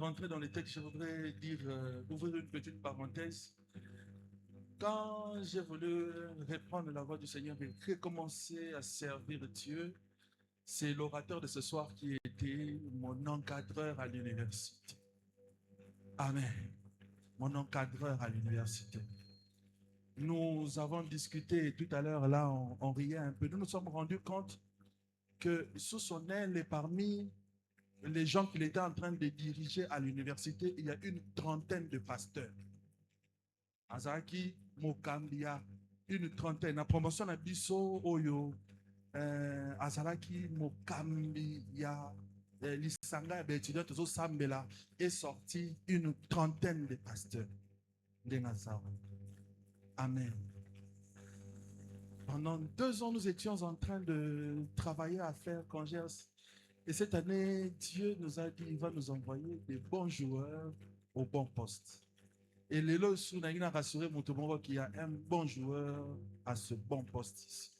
rentrer dans les textes, je voudrais dire, ouvrir une petite parenthèse. Quand j'ai voulu reprendre la voix du Seigneur et recommencer à servir Dieu, c'est l'orateur de ce soir qui était mon encadreur à l'université. Amen. Mon encadreur à l'université. Nous avons discuté tout à l'heure, là, on riait un peu. Nous nous sommes rendus compte que sous son aile et parmi les gens qu'il était en train de diriger à l'université, il y a une trentaine de pasteurs. Azaki, Mokambia, une trentaine. La promotion à Bisso, Oyo, Azalaki, Mokambia, Lisanga, étudiants, tous Sambela, est sorti une trentaine de pasteurs. Amen. Pendant 2 ans, nous étions en train de travailler à faire Congers. Et cette année, Dieu nous a dit qu'il va nous envoyer des bons joueurs au bon poste. Et Lélo Sounaïna a rassuré Moutoumoro qu'il y a un bon joueur à ce bon poste ici.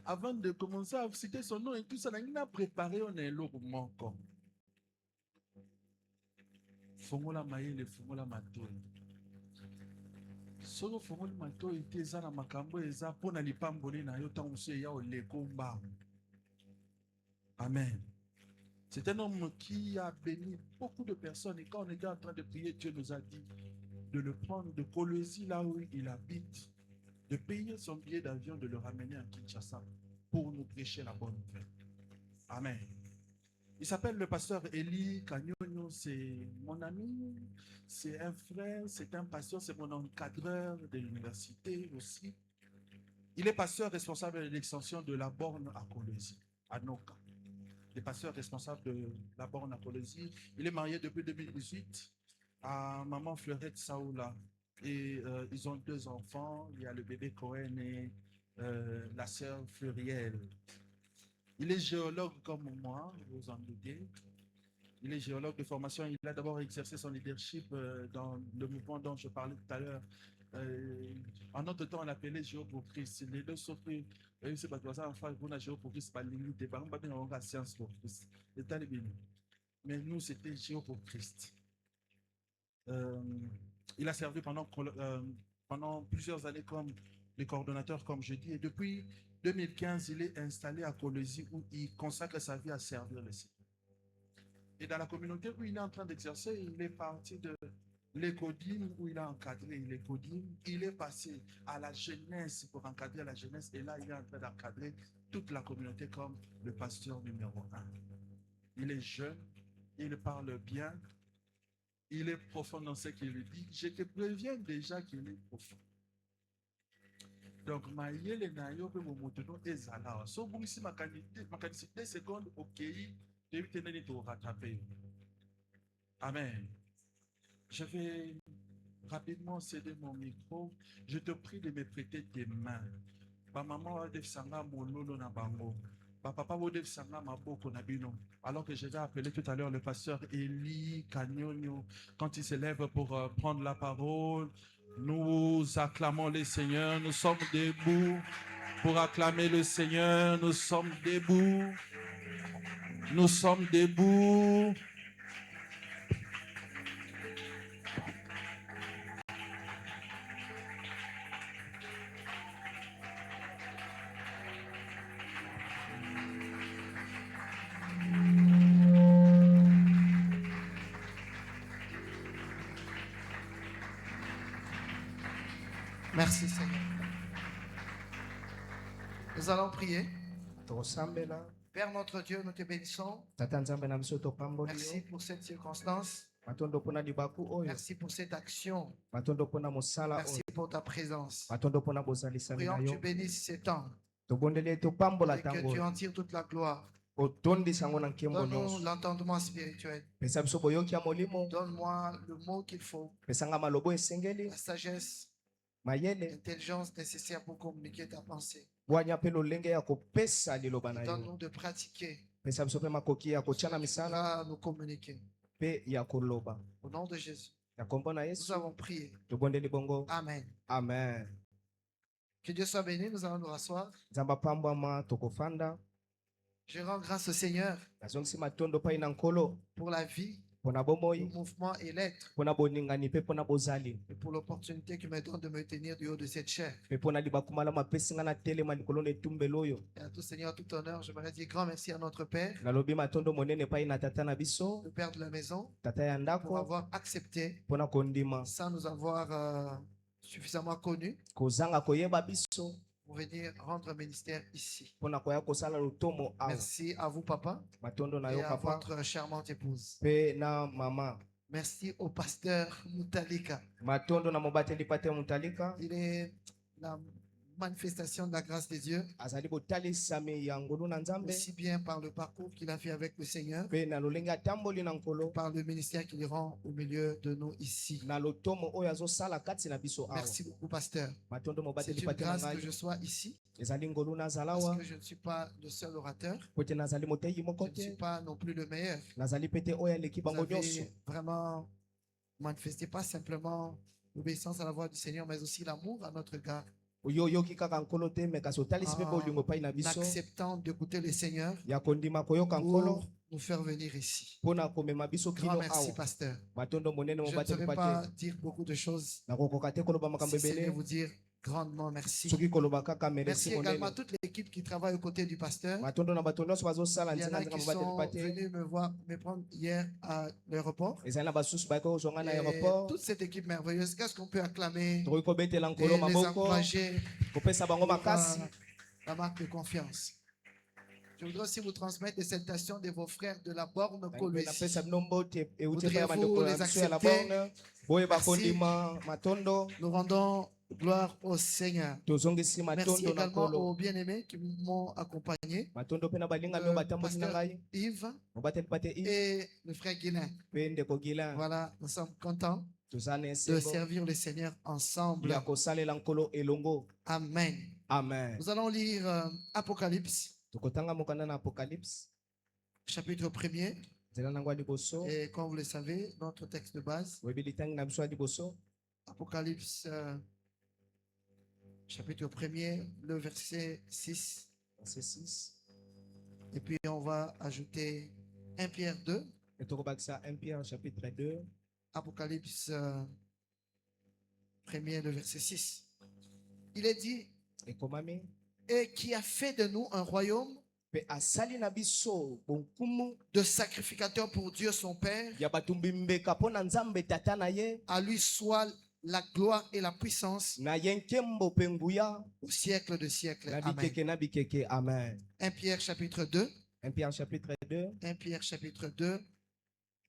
Avant de commencer à citer son nom et tout ça, on a préparé un élo encore. Fongola Maïle, Fongola Mato. Solo Fongola Mato était Zana Makambo et Zapona Lipamboni na Yotanse ya Olekomba. Amen. C'est un homme qui a béni beaucoup de personnes. Et quand on était en train de prier, Dieu nous a dit de le prendre de Kolwezi, là où il habite, de payer son billet d'avion, de le ramener à Kinshasa pour nous prêcher la bonne nouvelle. Amen. Il s'appelle le pasteur Eli Kanyonyo. C'est mon ami, c'est un frère, c'est un pasteur, c'est mon encadreur de l'université aussi. Il est pasteur responsable de l'extension de la borne à Kolwezi, à Noka. Le pasteur responsable de la borne à Kolwezi. Il est marié depuis 2018 à maman Fleurette Saoula. Et ils ont 2 enfants. Il y a le bébé Cohen et la sœur Fleuriel. Il est géologue comme moi, vous en doutez. Il est géologue de formation. Il a d'abord exercé son leadership dans le mouvement dont je parlais tout à l'heure. En notre temps, on l'appelait Géo pour Christ. Les deux sauf que c'est pas ça, enfin, on a Géo pour Christ, pas limité. Par exemple, on a science pour Christ. Mais nous, c'était Géo pour Christ. Il a servi pendant plusieurs années comme le coordonnateur, comme je dis. Et depuis 2015, il est installé à Kolwezi où il consacre sa vie à servir le Seigneur. Et dans la communauté où il est en train d'exercer, il est parti de l'Écodim où il a encadré l'Écodim. Il est passé à la jeunesse pour encadrer la jeunesse. Et là, il est en train d'encadrer toute la communauté comme le pasteur numéro 1. Il est jeune, il parle bien. Il est profond dans ce qu'il dit. Je te préviens déjà qu'il est profond. Donc, Maïele Nayo, Momotono et Zala. So, bon, ici, ma quantité secondes, ok, je vais te rattraper. Amen. Je vais rapidement céder mon micro. Je te prie de me prêter tes mains. Ma maman a dit Sanga Mololo na bango. Papa Wodef Sanga Maboko Nabino. Alors que je vais appeler tout à l'heure le pasteur Eli Kanyonyo, quand il se lève pour prendre la parole, nous acclamons le Seigneur. Nous sommes debout pour acclamer le Seigneur. Nous sommes debout. Nous sommes debout. Merci Seigneur. Nous allons prier. Père notre Dieu, nous te bénissons. Merci pour cette circonstance. Merci pour cette action. Merci pour ta présence. Prions que tu bénisses ces temps et que tu en tires toute la gloire. Donne-nous l'entendement spirituel. Donne-moi le mot qu'il faut. La sagesse, l'intelligence nécessaire pour communiquer ta pensée. Donne-nous de pratiquer. Cela nous communiquer. Au nom de Jésus. Nous avons prié. Amen. Amen. Que Dieu soit béni. Nous allons nous rasseoir. Je rends grâce au Seigneur pour la vie le mouvement et l'être, et pour l'opportunité que me donne de me tenir du haut de cette chair. Et à tout Seigneur, tout honneur, j'aimerais dire grand merci à notre Père, le Père de la maison, pour avoir accepté sans nous avoir suffisamment connus pour venir rendre un ministère ici. Merci à vous, papa, et à votre charmante épouse. Merci au pasteur Mutalika. Il est la manifestation de la grâce de Dieu, aussi bien par le parcours qu'il a fait avec le Seigneur, par le ministère qu'il rend au milieu de nous ici. Merci beaucoup, pasteur. C'est une grâce que je sois ici, parce que je ne suis pas le seul orateur, je ne suis pas non plus le meilleur. Vous avez vraiment manifesté pas simplement l'obéissance à la voix du Seigneur, mais aussi l'amour à notre égard. En acceptant d'écouter le Seigneur pour nous faire venir ici. Grand merci, pasteur. Je ne saurais pas dire beaucoup de choses, si ce n'est vous dire grandement merci. Merci également à toute l'équipe qui travaille aux côtés du pasteur. Il y en a qui sont venus me prendre hier à l'aéroport. Et toute cette équipe merveilleuse, qu'est-ce qu'on peut acclamer et les encourager pour la marque de confiance. Je voudrais aussi vous transmettre des salutations de vos frères de la borne Kolwezi. Voudriez-vous les accepter? Merci. Nous rendons gloire au Seigneur. Merci également aux bien-aimés qui m'ont accompagné, le pasteur Yves et le frère Guilain. Voilà, nous sommes contents de servir le Seigneur ensemble. Amen. Amen. Nous allons lire Apocalypse, chapitre 1er. Et comme vous le savez, notre texte de base, Apocalypse chapitre 1er, le verset 6. Et puis on va ajouter 1 Pierre 2. 1 Pierre chapitre 2. Apocalypse 1er, le verset 6. Il est dit, et qui a fait de nous un royaume de sacrificateurs pour Dieu son Père. À lui soit la gloire et la puissance au siècle de siècles. Amen. 1 Pierre chapitre 2. 1 Pierre chapitre 2. 1 Pierre chapitre 2.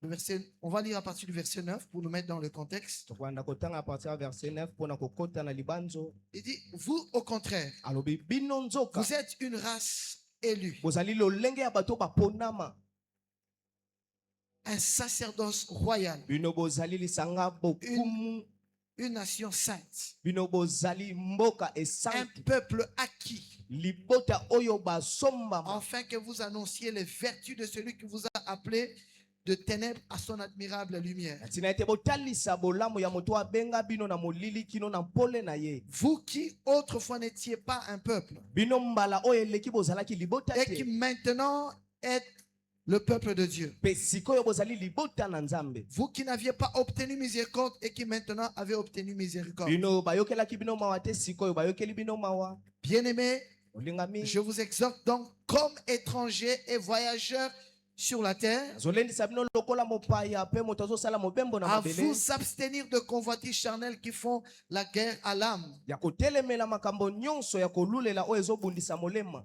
Le verset, on va lire à partir du verset 9 pour nous mettre dans le contexte. Il dit, vous au contraire, vous êtes une race élue, un sacerdoce royal, une nation sainte, un peuple acquis, afin que vous annonciez les vertus de celui qui vous a appelé de ténèbres à son admirable lumière. Vous qui autrefois n'étiez pas un peuple et qui maintenant êtes le peuple de Dieu. Vous qui n'aviez pas obtenu miséricorde et qui maintenant avez obtenu miséricorde. Bien-aimés, je vous exhorte donc comme étrangers et voyageurs sur la terre à vous abstenir de convoitises charnelles qui font la guerre à l'âme.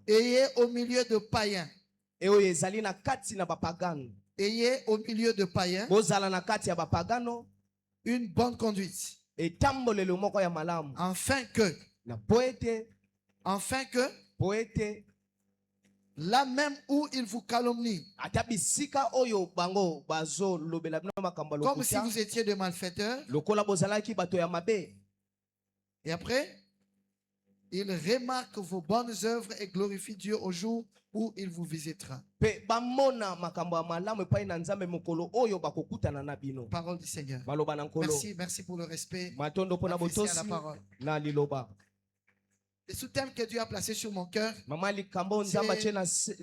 Ayez au milieu de païens. Ayez au milieu de païens une bonne conduite, afin que là même où il vous calomnie, comme si vous étiez des malfaiteurs, et après il remarque vos bonnes œuvres et glorifie Dieu au jour où il vous visitera. Parole du Seigneur. Merci pour le respect affiché à la parole. Le sous-thème que Dieu a placé sur mon cœur, c'est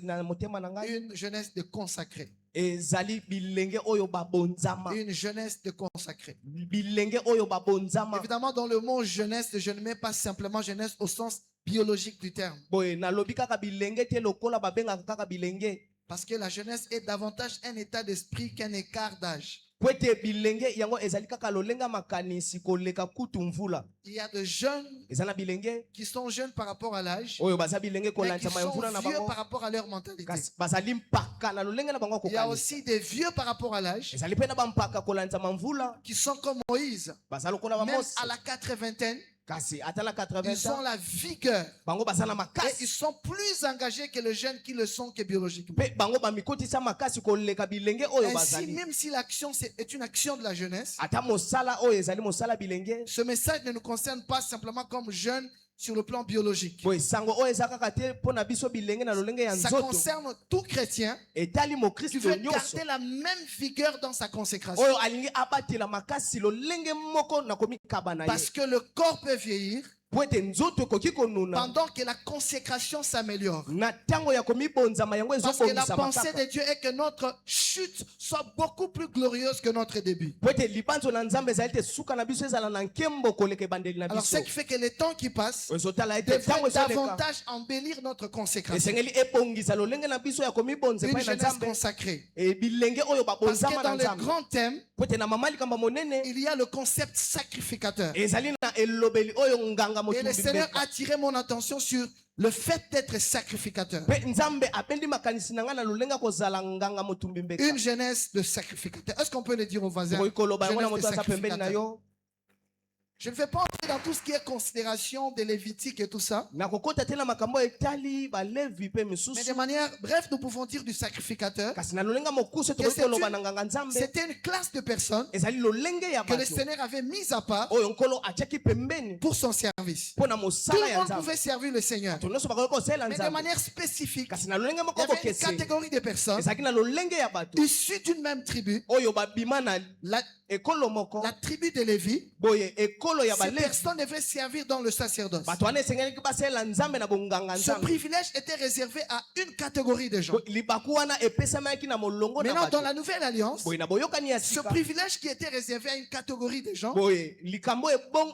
une jeunesse de consacrés. ezali bilenge oyo babonzama. Une jeunesse de consacrés. Bilenge oyo babonzama. Évidemment, dans le mot jeunesse, je ne mets pas simplement jeunesse au sens biologique du terme. Boye nalobi kaka bilenge te lokola babengaka kaka bilenge. Parce que la jeunesse est davantage un état d'esprit qu'un écart d'âge. Pwete bilenge yango ezali kaka lolenga makanisi koleka kutu mvula. Il y a de jeunes Ezana bilenge qui sont jeunes par rapport à l'âge, oyo baza bilenge mais qui kolanda sont mvula na vieux bango. par rapport à leur mentalité. Kasi bazali mpaka na lolenga na bango Il y a kokani. aussi des vieux par rapport à l'âge Ezali pe na bampaka kolanda mvula. qui sont comme Moïse, Baza lokola ba même Mose. à la 80e, Kasi atala 80 ils ont ans. la vigueur Bango baza na et makasi. ils sont plus engagés que les jeunes qui le sont que biologiquement. Pe bango bamikotisa makasi koleka bilenge oyo Ainsi, bazali. même si l'action est une action de la jeunesse, Ata mosala oyo ezali mosala bilenge. ce message ne nous concerne pas simplement comme jeunes sur le plan biologique. Boye sango oyo ezaka kate pona biso bilenge na lolenge ya Ça nzoto. concerne tout chrétien Etali mo qui Kristo veut nyonso. garder la même vigueur dans sa consécration. Oyo alingi abatela makasi lolenge moko na komikaba na Parce ye. que le corps peut vieillir Po ete nzoto ekoki konuna. pendant que la consécration s'améliore. Na tango ya komibonzama yango Parce que la ezobongisa pensée makaka. de Dieu est que notre chute soit beaucoup plus glorieuse que notre début. Po ete libanzo na nzambe ezali te suka na biso ezala na nkembo koleka ebandeli na Alors, biso. ce qui fait que le temps qui passe Ezotala ete tango devrait ezoleka. davantage embellir notre consécration. Esengeli ebongisa lolenge na biso ya komibonza Une epai na jeunesse nzambe. consacrée. E bilenge oyo Parce babonzama que na dans le nzambe. grand thème, Po ete na mama likamba monene il y a le concept sacrificateur. ezali na elobeli oyo nganga Et le motumbi Seigneur mbeka. a attiré mon attention sur le fait d'être sacrificateur. Pe nzambe abendi makanisi na nga na lolenga kozala nganga motumbi mbeka. Une jeunesse de sacrificateur. Est-ce qu'on peut le dire aux voisins? Koyi koloba yango na Jeunesse moto de aza pembeni na sacrificateur. yo. Je ne vais pas entrer dans tout ce qui est considération des Lévitiques et tout ça. Na kokota te na makambo etali balevi pe Mais de misusu. manière, bref, nous pouvons dire du sacrificateur. Kasi na lolenga mokusu Que tokoki c'est koloba une- na nganga nzambe. C'était une classe de personnes Ezali lolenge ya que le bato. Seigneur avait mise à part Oyo nkolo atiaki pembeni pour son service. mpo na Tout mosala le ya monde nzambe. pouvait servir le Seigneur. To nyonso bakoki kosala Mais de nzambe. manière spécifique, Kasi na lolenge il y moko avait une bokese. catégorie de personnes Ezalaki na lolenge ya bato. issues d'une même tribu, Oyo babima na la, ekolo moko. la tribu de Lévi. Boye ekolo ya Ces balevi. personnes devaient servir dans le sacerdoce. Bato wana esengelaki basalela nzambe na bonganga Ce nzambe. privilège était réservé à une catégorie de gens. Libaku wana epesamaki na molongo na Maintenant, dans bato. la nouvelle alliance, Boye na boyokani ya ce sika. privilège qui était réservé à une catégorie de gens Boye likambo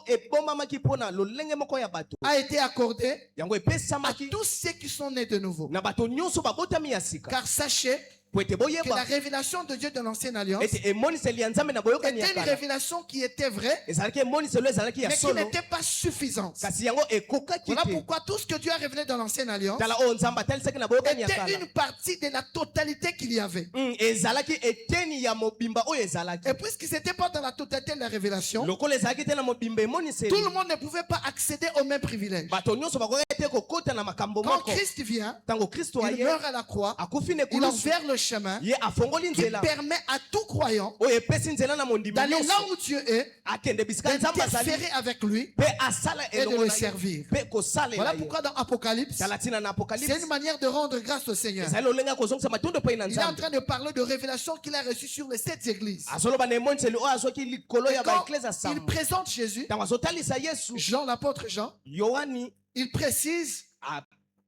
ebomamaki mpona lolenge moko ya bato. a été accordé Yango à epesamaki tous ceux qui sont nés de nouveau. na bato nyonso babotami ya sika. Car sachez Po ete que la boyeba révélation de Dieu de l'ancienne alliance ete emoniseli ya nzambe na boyokani ya était une kala. révélation qui était vraie, Ezalaki emoniselo ezalaki ya mais qui solo. n'était pas suffisante. Kasi yango ekokaki Voilà te. pourquoi tout ce que Dieu a révélé dans l'ancienne alliance Tala oyo nzambe atalisaki na boyokani ya était kala. une partie de la totalité qu'il y avait. Ezalaki eteni ya mobimba oyo ezalaki. Et puisque ce n'était pas dans la totalité de la révélation, Lokola ezalaki te na mobimba emoniseli. tout le monde ne pouvait pas accéder au même privilège. Bato nyonso bakoki te kokota na makambo Quand moko. Christ vient, Tango Kristo il aye meurt à la croix, akufi ne il kulusu. envers le chemin Ye afongoli qui nzela. permet à tout croyant Oyo epesi nzela na mondimi d'aller là nyonso. où Dieu est, Akende bisika nzambe azali. d'interférer avec lui Pe asala et de elongo le na ye. servir. Pe kosalela Voilà ye. pourquoi dans Apocalypse, Tala tina na c'est Apocalypse. une manière de rendre grâce au Seigneur. Ezali olenga kozongisa matondo pe na Il est en nzambe. train de parler de révélation qu'il a reçue sur les 7 églises. Azoloba na emoniseli oyo azwaki likolo Et ya quand baeklese il samba. présente Jésus, Tango azotalisa Yesu. Jean, l'apôtre Jean, Yohani il précise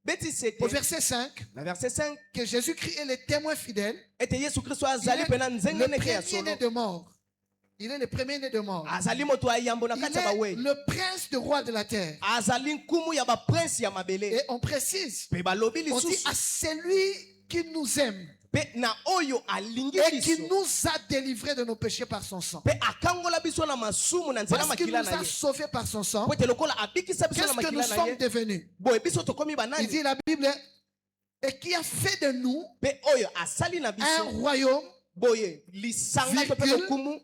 abetisi au ete verset 5 na verset 5 que Jésus-Christ est le témoin fidèle. ete Yesu Kristo Il azali est pena nzenge le neke ya premier-né solo. de mort. Il est le premier-né de mort. Azali moto ayambo na Il kati ya est bawei. le prince de roi de la terre. Azali nkumu ya baprince ya mabele. Et on précise, Pe balobi on dit lisusu. à celui qui nous aime Pe na oyo alingi et qui biso. nous a délivrés de nos péchés par son sang. Pe akangola biso na masumu na nzela Parce qu'il makila nous na a ye. sauvés par son sang, Po ete lokola abikisa biso na qu'est-ce que nous makila na sommes ye. devenus? Boye biso tokomi Il banani. dit la Bible, et qui a fait de nous Pe oyo asali na un biso. royaume Boye lisanga to pe Virgule. lokumu.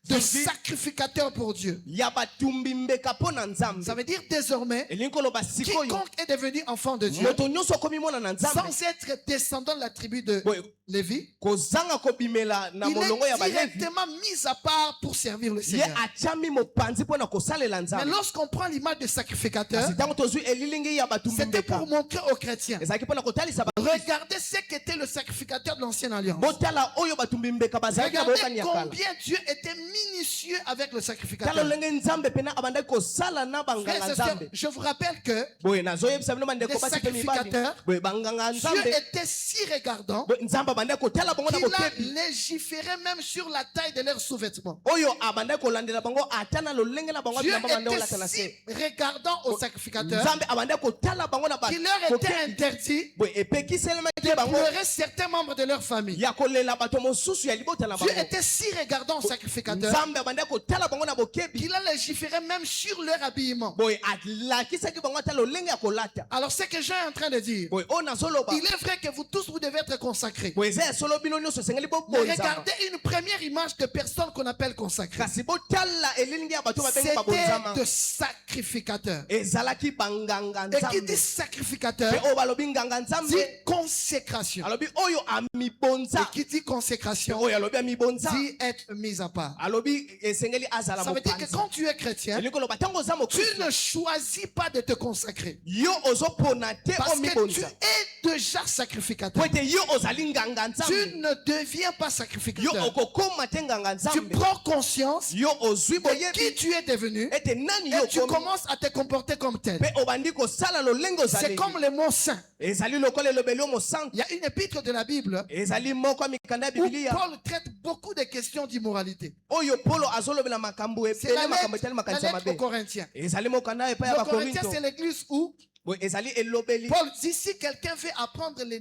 de Virgule. sacrificateurs pour Dieu. Ya batumbi mbeka po na nzambe. Ça veut dire désormais, Elingi koloba sikoyo. quiconque est devenu enfant de Dieu, Moto nyonso akomi mwana na nzambe. sans être descendant de la tribu de Boye Lévi, kozanga kobimela na il molongo ya est balevi. directement mis à part pour servir le Ye Seigneur. achami mopanzi pona kosalela Mais nzambe. lorsqu'on prend l'image de sacrificateur, Kasi tango tozwi elilingi ya batumbi c'était mbeka. pour montrer aux chrétiens. Ezalaki pona kotalisa ba. Regardez ce qu'était le sacrificateur de l'ancienne alliance. Botala oyo batumbi mbeka bazalaki na boyokani Regardez ya kala. combien Dieu était était minutieux avec le tala sacrificateur. lolenge nzambe pena abandaki kosala na Frères banganga et sœurs, nzambe. je vous rappelle que Boye nazoyebisa bino bandeko les basi pe mibali. sacrificateurs, Boye banganga Dieu nzambe. était si regardant Boye nzambe abandaki kotala bango na qu'il a bokebi. légiféré même sur la taille de leurs sous-vêtements. Oyo abandaki kolandela bango ata na lolenge na bango Dieu bilamba bande était olata na si se. regardant aux sacrificateurs Nzambe abandaki kotala bango na qu'il leur était bokebi. interdit Boye epekiselemaki de bango pleurer certains membres de leur famille. ya kolela bato mosusu ya libota na Dieu bango. était si regardant aux sacrificateurs Nzambe abandaki kotala bango na bokebi. qu'il a légiféré même sur leur habillement. Boye alakisaki bango ata lolenge ya kolata. Alors ce que Jean est en train de dire, Boye oyo nazoloba. il est vrai que vous tous vous devez être consacrés. Boye eza ya solo bino nyonso esengeli Mais bobonzama. regardez une première image de personnes qu'on appelle consacrées. Kasi botala elilingi ya bato babengi C'était babonzama. de sacrificateurs. Ezalaki banganga Et qui dit nzambe. sacrificateur, Pe oyo balobi nganga dit nzambe. consécration. Alobi oyo amibonza. Et qui dit Pe consécration, oyo alobi amibonza. dit être mis à part. Alobi esengeli azala Ça veut dire que mopanzi. quand tu es chrétien, Elingi koloba ntango oza tu mokristo. ne choisis pas de te consacrer. Yo ozopona te Parce que tu omibonza. es déjà sacrificateur. Po ete yo ozali nganga Tu nzambe. ne deviens pas Yo sacrificateur. okokoma te nganga Tu nzambe. prends conscience Yo ozwi de qui boyebi. tu es devenu Ete nani yo et tu okomi. commences à te comporter comme tel. Pe obandi kosala lolenge C'est ozali. comme le mot saint. Ezali lokola elobeli yo mosantu. Il y a une épître de la Bible Ezali moko ya mikanda ya où bibilia. Paul traite beaucoup de questions d'immoralité. Oyo Polo azolobela makambo C'est ebele la makambo etali lettre makanisi ya aux mabe. Corinthiens. Ezali mokanda epai ya Le Corinthien, bakorinto. c'est l'église où Boye ezali elobeli. Paul dit si quelqu'un veut apprendre les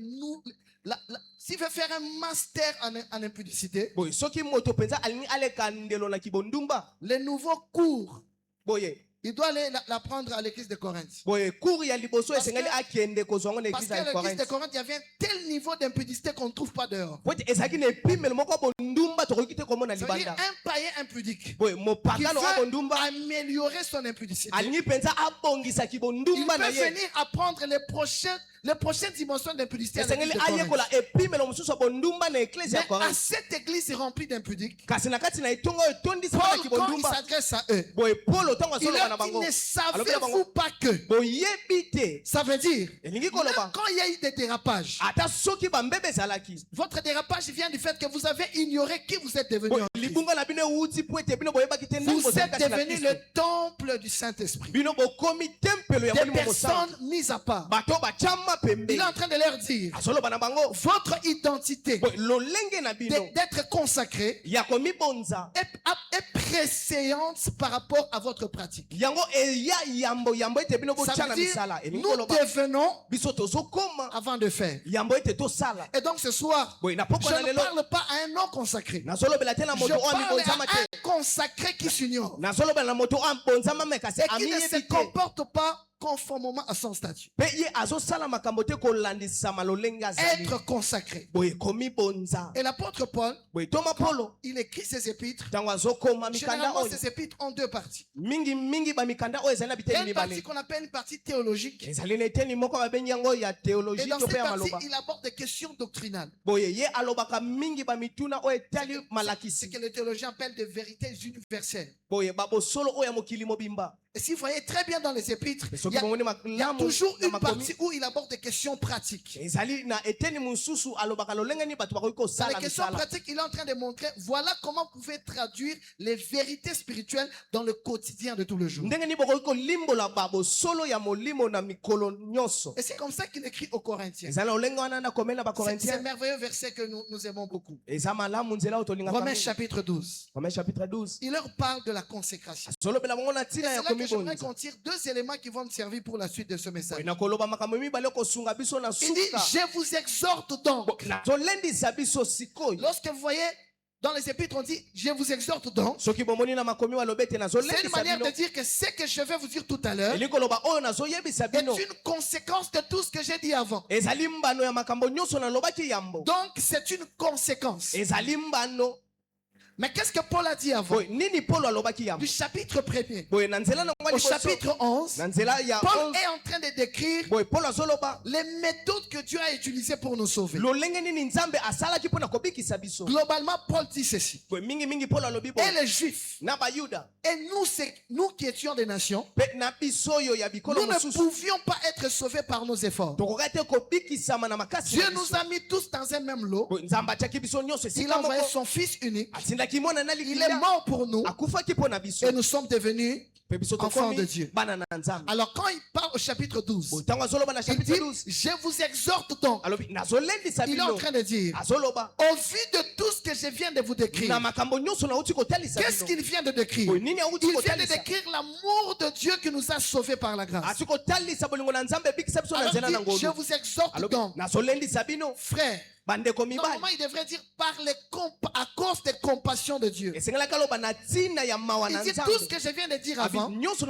s'il veut faire un master en impudicité, Boye soki moto penza alingi aleka ndelo na kibondumba. les nouveaux cours, Boye il doit aller l'apprendre à l'église de Corinthe. boye cour ya liboso Parce esengeli que- akende kozwa ngo na Parce église que ya l'église de Corinthe. Corinthe, il y avait un tel niveau d'impudicité qu'on ne trouve pas dehors. Boye ezalaki na epimelo moko ya bondumba tokoki te komona Ça veut dire libanda. un païen impudique Boye qui mopakano wa veut bondumba améliorer son impudicité. alingi penza abongisa Il kibondumba na peut ye. venir apprendre les prochaines dimensions d'impudicité. à Esengeli l'église de Corinthe. ayekola epimelo mosusu ya bondumba na église ya Mais à Corinthe. cette église remplie d'impudiques, Kasi na kati na etongo oyo etondisama na Paul, quand il kibondumba. s'adresse à eux, Boye Polo ntango il azoloba na leur dit, bango. ne Alobela bango. savez-vous pas que Boyebi te. ça veut dire, Elingi même koloba. quand il y a eu des dérapages, Ata soki bambebe ezalaki. votre dérapage vient du fait que vous avez ignoré qui vous êtes devenu. Boye en Christ. libunga na bino euti po ete bino boyebaki te ndenge Vous bozali êtes kasi na devenu Kristo. le temple du Saint-Esprit. Bino bokomi tempelo ya Des molimo mosantu. personnes mises à part. Bato bachama Il pembeni. est en train de leur dire, Azoloba na bango. votre identité Boye lolenge na bino d'être consacré ya komibonza. est préséante par rapport à votre pratique. Yango eya yambo ete bino Ça botia veut na dire, misala. Elingi nous koloba. devenons Biso tozokoma. avant de faire. Yambo ete tosala. Et donc ce soir, Boye na je poko na ne lelo. parle pas à un non consacré. Nazolobela te na Je moto oyo parle amibonzama à te. un consacré qui s'ignore Nazolobela na moto oyo ambonzama me kasi et qui ne se amiyebi te. comporte pas conformément à son statut. Pe ye azosala makambo te kolandisama lolenge azali. Être consacré. Boye komibonza. Et l'apôtre Paul, Boye toma Polo. il écrit ses épîtres. Ntango azokoma mikanda Généralement, oyo. ces épîtres ont deux parties. Mingi bamikanda oyo ezali na Il y a biteni une partie mibale. qu'on appelle une partie théologique. Ezali na eteni moko babengi yango ya Et théologie dans to cette pe ya partie, maloba. il aborde des questions doctrinales. Boye ye alobaka mingi bamituna oyo etali C'est malakisi. que les théologiens appellent de vérités universelles. Boye babosolo oyo ya mokili mobimba. Et si vous voyez très bien dans les épîtres, il Soki y a, bomoni il y a malamu toujours na une makomi. partie où il aborde des questions pratiques. Ezali na eteni mosusu alobaka lolenge ni bato bakoki Dans les kosala questions misala. pratiques, il est en train de montrer, voilà comment vous pouvez traduire les vérités spirituelles dans le quotidien de tout le jour. Ndenge ni bokoki kolimbola babosolo ya molimo na mikolo nyonso. Et c'est comme ça qu'il écrit aux Corinthiens. Ezali lolenge wana na komela ba C'est un Corinthiens. merveilleux verset que nous aimons beaucoup. Eza malamu nzela oyo tolingaka Romains mingi. chapitre 12. Romains chapitre 12. Il leur parle de la consécration. Solobela bango na Et ntina c'est ya là que j'aimerais komibonza. qu'on tire deux éléments qui vont me servir pour la suite de ce message. Na koloba makambo mibale kosunga biso na Il dit, suka. je vous exhorte donc. Tolendisa biso sikoyo. Lorsque vous voyez dans les épîtres, on dit, je vous exhorte donc. Soki bomoni na makomi walobete na C'est une zolendisa manière bino. de dire que ce que je vais vous dire tout à l'heure Eli koloba oyo na zoyebisa est bino. une conséquence de tout ce que j'ai dit avant. Ezali mbano ya makambo nyonso na lobaki yambo. Donc, c'est une conséquence. Ezali mbano. Mais qu'est-ce que Paul a dit avant? Boy, nini Polo alobaki yambo. Du chapitre 1er Boy, na nzela na ngwa au liboso. chapitre 11, Na nzela ya Paul 11. est en train de décrire Boy, Polo azoloba. les méthodes que Dieu a utilisées pour nous sauver. Lolenge nini nzambe asalaki mpona kobikisa biso. Globalement, Paul dit ceci. Boy, mingi Polo alobi boy. Et les Juifs, Na bayuda. et nous qui étions des nations, Pe na biso oyo ya bikolo nous ne mosusu. pouvions pas être sauvés par nos efforts. Tokoka te kobikisama na makasi. Dieu na nous biso. a mis tous dans un même lot. Boy, nzambe atiaki biso nyonso Il esika a envoyé moko. son Fils unique Atindaki Il est mort pour nous et nous sommes devenus enfants de Dieu. Alors quand il parle au chapitre 12, il dit, je vous exhorte donc. Il est en train de dire, au vu de tout ce que je viens de vous décrire, qu'est-ce qu'il vient de décrire? Il vient de décrire l'amour de Dieu qui nous a sauvés par la grâce. Alors il dit, je vous exhorte donc, frères. Normalement, il devrait dire à cause des compassions de Dieu. Il dit tout ce que je viens de dire avant, c'est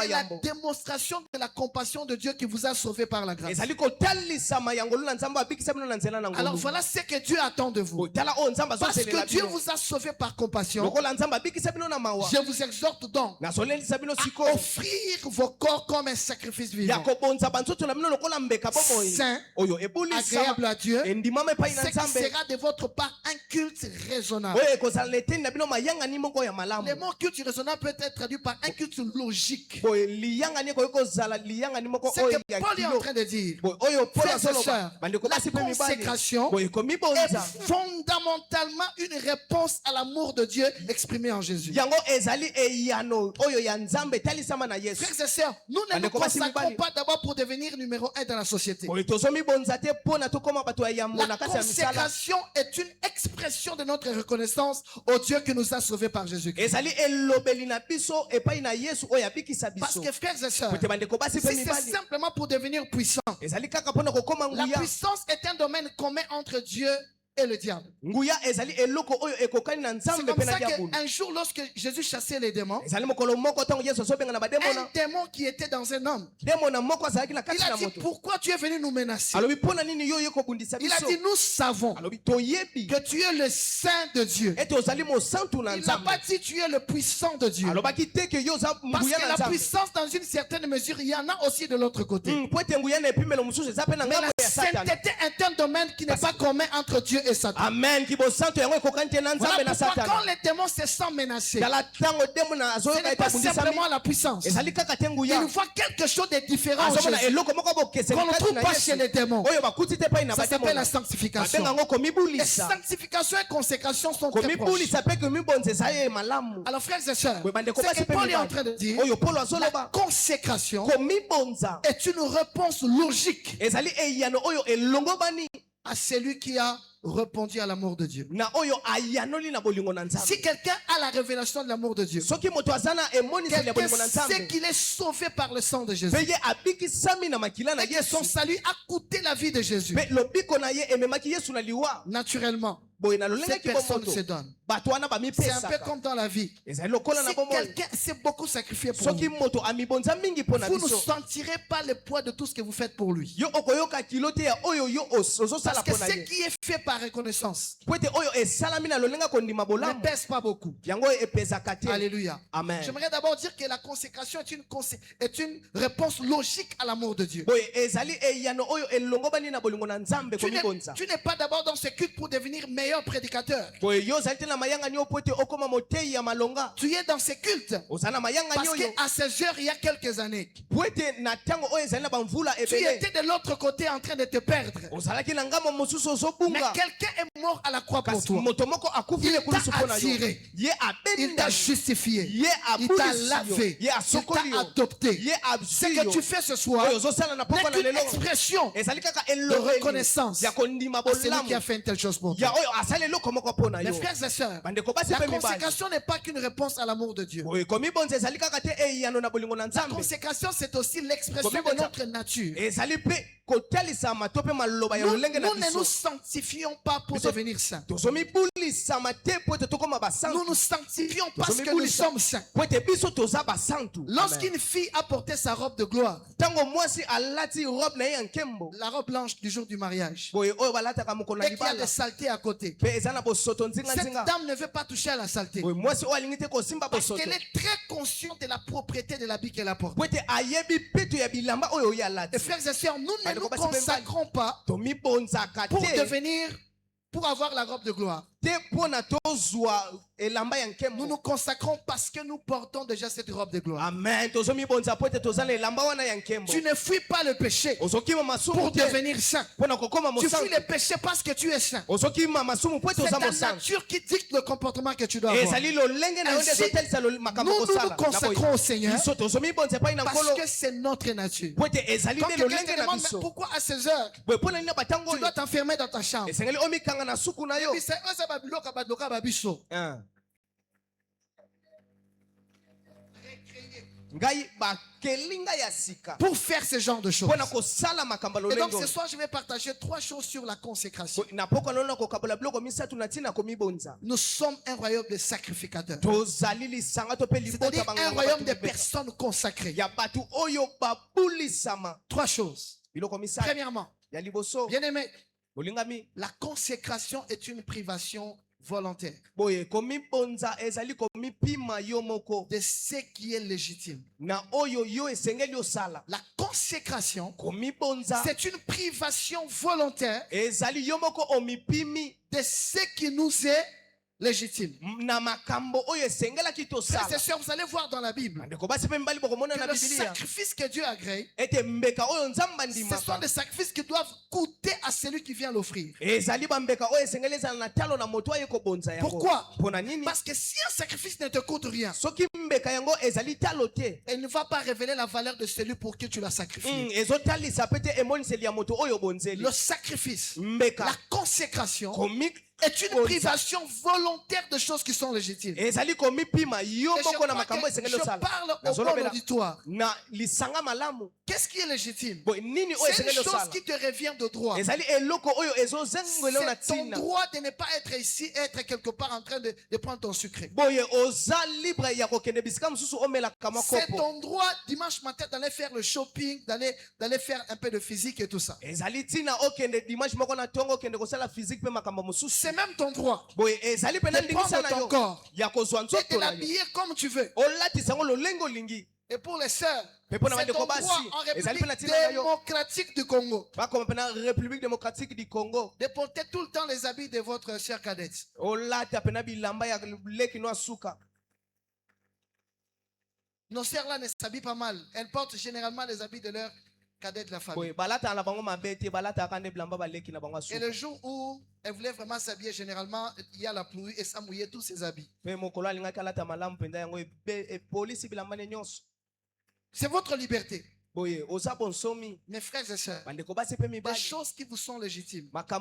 la démonstration de la compassion de Dieu qui vous a sauvé par la grâce. Alors voilà ce que Dieu attend de vous. Parce que Dieu vous a sauvé par compassion, je vous exhorte donc à offrir vos corps comme un sacrifice vivant, saint, agréable à Dieu, ce qui sera de votre part un culte raisonnable. Le mot culte raisonnable peut être traduit par un culte logique. C'est ce que Paul est en train de dire. Frères et sœurs, la consécration est fondamentalement une réponse à l'amour de Dieu exprimé en Jésus. Frères et sœurs, nous ne nous consacrons pas d'abord pour devenir numéro 1 dans la société. La consécration est une expression de notre reconnaissance au Dieu qui nous a sauvés par Jésus-Christ. Parce que frères et sœurs, si c'est simplement pour devenir puissant, la puissance est un domaine commun entre Dieu et le diable. C'est comme ça qu'un jour, lorsque Jésus chassait les démons, un démon qui était dans un homme, il a dit, pourquoi tu es venu nous menacer? Il a dit, nous savons que tu es le saint de Dieu. Il n'a pas dit tu es le puissant de Dieu. Parce que la puissance, dans une certaine mesure, il y en a aussi de l'autre côté. Mais la sainteté est un domaine qui n'est pas commun entre Dieu et Satan. Amen. Voilà pourquoi quand les démons se sentent menacés, ce n'est pas simplement la puissance. Ils voient quelque chose de différent en Jésus, qu'on ne trouve pas chez les démons. Ça s'appelle la sanctification. Et sanctification et consécration sont très proches. Alors frères et sœurs, ce que Paul est en train de dire, la consécration est une réponse logique à celui qui a répondu à l'amour de Dieu. Si quelqu'un a la révélation de l'amour de Dieu, quelqu'un sait qu'il est sauvé par le sang de Jésus, et que son salut a coûté la vie de Jésus, naturellement, cette personne se donne. C'est un peu comme dans la vie. Si quelqu'un s'est beaucoup sacrifié pour vous, vous ne sentirez pas le poids de tout ce que vous faites pour lui. Parce que ce qui est fait par reconnaissance ne pèse pas beaucoup. Alléluia. Amen. J'aimerais d'abord dire que la consécration est une réponse logique à l'amour de Dieu. Tu n'es pas d'abord dans ce culte pour devenir meilleur prédicateur. Tu es dans ce culte parce qu'à ces heures, il y a quelques années, tu étais de l'autre côté en train de te perdre. Mais quelqu'un est mort à la croix pour toi. Il t'a attiré, il t'a justifié, il t'a lavé, il t'a adopté. Ce que tu fais ce soir n'est qu'une expression de reconnaissance à celui qui a fait une telle chose pour toi. Mes frères et sœurs, la consécration n'est pas qu'une réponse à l'amour de Dieu. La consécration, c'est aussi l'expression de notre nature. Nous ne nous sanctifions pas pour devenir saints. Nous nous sanctifions parce que nous sommes saints. Lorsqu'une fille a porté sa robe de gloire, la robe blanche du jour du mariage, et qu'il y a des saletés à côté, cette dame ne veut pas toucher à la saleté parce qu'elle est très consciente de la propriété de l'habit qu'elle a porté. Et frères et sœurs, nous ne nous consacrons pas pour avoir la robe de gloire. Nous nous consacrons parce que nous portons déjà cette robe de gloire. Amen. Tu ne fuis pas le péché pour devenir saint. Tu fuis le péché parce que tu es saint. C'est ta nature qui dicte le comportement que tu dois avoir. Ainsi, nous nous consacrons au Seigneur parce que c'est notre nature. Quand quelqu'un te demande mais pourquoi à 16 heures tu dois t'enfermer dans ta chambre. Pour faire ce genre de choses. Et donc ce soir je vais partager 3 choses sur la consécration. Nous sommes un royaume de sacrificateurs. C'est-à-dire un royaume de personnes consacrées. 3 choses. Premièrement, bien-aimé, la consécration est une privation volontaire de ce qui est légitime. La consécration, c'est une privation volontaire de ce qui nous est légitime. Frères et sœurs, vous allez voir dans la Bible que le sacrifice que Dieu a créé, ce sont des sacrifices qui doivent coûter à celui qui vient l'offrir. Pourquoi? Parce que si un sacrifice ne te coûte rien, il ne va pas révéler la valeur de celui pour qui tu l'as sacrifié. Le sacrifice, la consécration est une privation volontaire de choses qui sont légitimes. Et je parle au bon auditoire. Qu'est-ce qui est légitime? C'est une chose qui te revient de droit. C'est ton droit de ne pas être ici, être quelque part en train de prendre ton secret. C'est ton droit dimanche matin d'aller faire le shopping, d'aller faire un peu de physique et tout ça. C'est même ton droit de prendre ton corps et de l'habiller comme tu veux. Et pour les sœurs, c'est ton droit en République démocratique du Congo de porter tout le temps les habits de votre sœur cadette. Nos sœurs là ne s'habillent pas mal. Elles portent généralement les habits de leur cadette de la famille. Et le jour où elle voulait vraiment s'habiller, généralement, il y a la pluie et ça mouillait tous ses habits. C'est votre liberté. Mes frères et sœurs, des choses qui vous sont légitimes, lorsque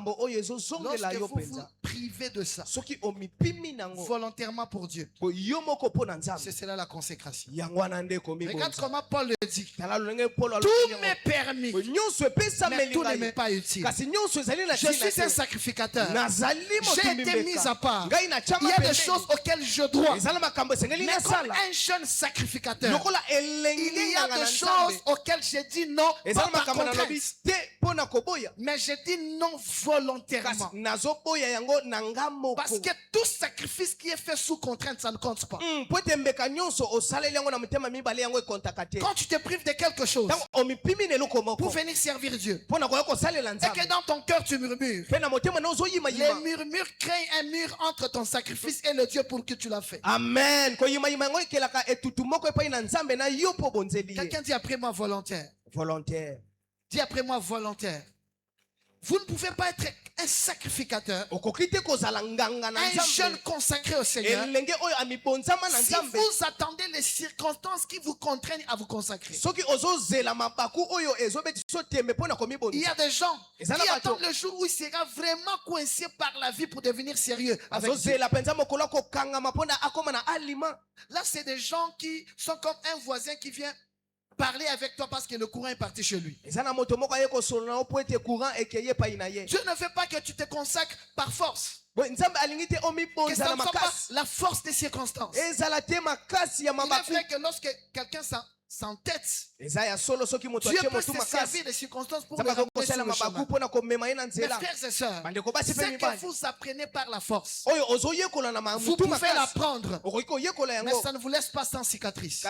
vous vous privez de ça volontairement pour Dieu, c'est cela la consécration. Regarde comment Paul le dit. Tout m'est permis, mais tout ne m'est pas utile. Je suis un sacrificateur. J'ai été mis à part. Il y a des choses auxquelles je dois. Mais comme un jeune sacrificateur, il y a des choses auxquelles j'ai dit non, pas par contrainte. Mais j'ai dit non volontairement. Parce que tout sacrifice qui est fait sous contrainte, ça ne compte pas. Quand tu te prives de quelque chose pour venir servir Dieu, et que dans ton cœur tu murmures, les murmures créent un mur entre ton sacrifice et le Dieu pour qui tu l'as fait. Amen. Quelqu'un dit après moi volontaire. Volontaire. Dis après moi volontaire. Vous ne pouvez pas être un sacrificateur, un jeune consacré au Seigneur, si vous attendez les circonstances qui vous contraignent à vous consacrer. Il y a des gens qui attendent le jour où il sera vraiment coincé par la vie pour devenir sérieux avec Dieu. Là, c'est des gens qui sont comme un voisin qui vient parler avec toi parce que le courant est parti chez lui. Dieu ne veut pas que tu te consacres par force. Que ça ne soit pas la force des circonstances. Il est vrai que lorsque quelqu'un s'entête, Dieu peut se servir des circonstances pour le ramener sur le chemin. Mes frères et sœurs, ce que vous apprenez par la force, vous pouvez l'apprendre, mais ça ne vous laisse pas sans cicatrice.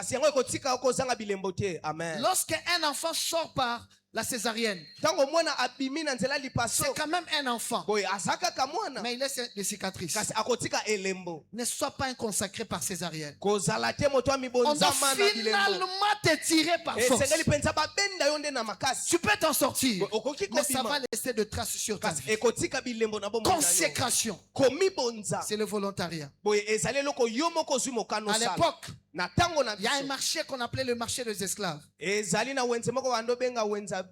Amen. Lorsqu'un enfant sort par la césarienne. Tango mwana abimi na nzela lipaso. C'est quand même un enfant. Boy azaka ka mwana. Mais il laisse des cicatrices. Kasi akotika elembo. Ne sois pas un consacré par césaриenne. Kozala te moto On amibonza doit mana bilembo. finalement te tirer par force. Esengeli penza ba benda yonde na makasi. Tu peux t'en sortir, Okoki mais ça kobima. va laisser de traces sur ta Kasi vie. ekotika bilembo na bomona yo. Consécration, Komi bonza. c'est le volontariat. Boy ezali loko yo moko zwi mokano À sala. l'époque, Na tango na il y a un biso. marché qu'on appelait le marché des esclaves. Ezali na wenze moko bando benga wenza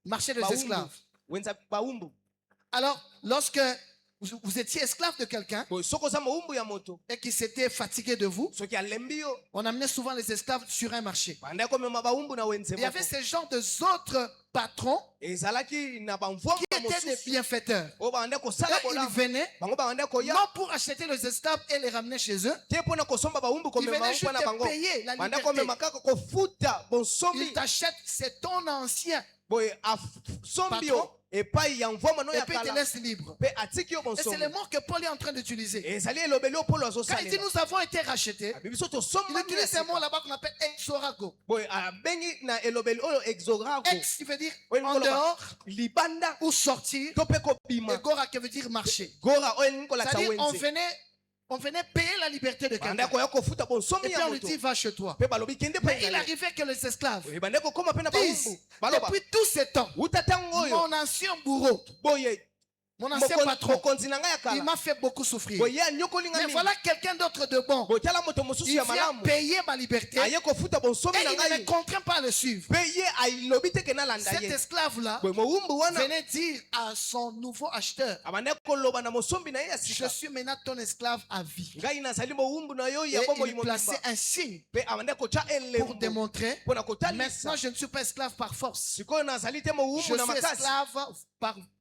Marché des baumbu. esclaves. Wenza baumbu. Alors, lorsque vous étiez esclave de quelqu'un Boy soko za moumbu ya moto. et qui s'était fatigué de vous, Soki alembi yo. on amenait souvent les esclaves sur un marché. Banda komema baumbu na wenze Il y avait moko. ce genre d'autres patrons Ezalaki na bamvwa qui étaient des mosusu. bienfaiteurs. O banda kosala Et ils bola. venaient Bango banda koya. non pour acheter les esclaves et les ramener chez eux. Te pona kosomba baumbu Ils komema venaient juste mpo na bango. te payer la Banda liberté. komema kaka kofuta bonsomi. Ils t'achètent, c'est ton ancien. Boye asombi yo epai ya mvwa mono Et ya puis ils te kala. laissent libre. Pe atiki yo Et c'est bonsomi. le mot que Paul est en train d'utiliser. Ezali elobeli yo Paulo Quand il dit azosalela. nous avons été rachetés, Bibiso il tosomba utilise un mot là-bas qu'on appelle exorago. boye abengi na elobeli oyo exogrago. Ex qui veut dire Oui, en voilà. dehors Libanda ou sortir. to pe Et kobima. gora qui veut dire marcher. Gora oyo ningo la C'est-à-dire tawenze. on venait payer la liberté de Banda quelqu'un. koya kofuta bonsomi Et puis ya on lui moto. dit va chez toi. Pe balobi kende pa Mais il ngale. arrivait que les esclaves Banda kokoma pe na disent baumbu. Baloba. depuis tous ces temps, Uta tango oyo. mon ancien bourreau, Boye mon ancien patron, mokonzi na ngai ya il kala. m'a fait beaucoup souffrir. Boye anyokoli nga Mais mingi. voilà quelqu'un d'autre de bon. Boye tala moto mosusu Il ya vient malamu. payer ma liberté Aye kofuta bonsomi et na il ne me ngai. contraint pas à le suivre. Pe ye ailobi te ke na landa Cet ye. esclave-là Boye mowumbu wana venait dire à son nouveau acheteur, abande koloba na mosombi na ye ya je sika. suis maintenant ton esclave à vie. Ngai nazali mowumbu na yo Et ya bomoi il mobimba. plaçait un signe Pe abande kotya pour elembo. démontrer, Pona kotalisa. maintenant je ne suis pas esclave par force. Sikoyo nazali te Je mowumbu suis na makasi. esclave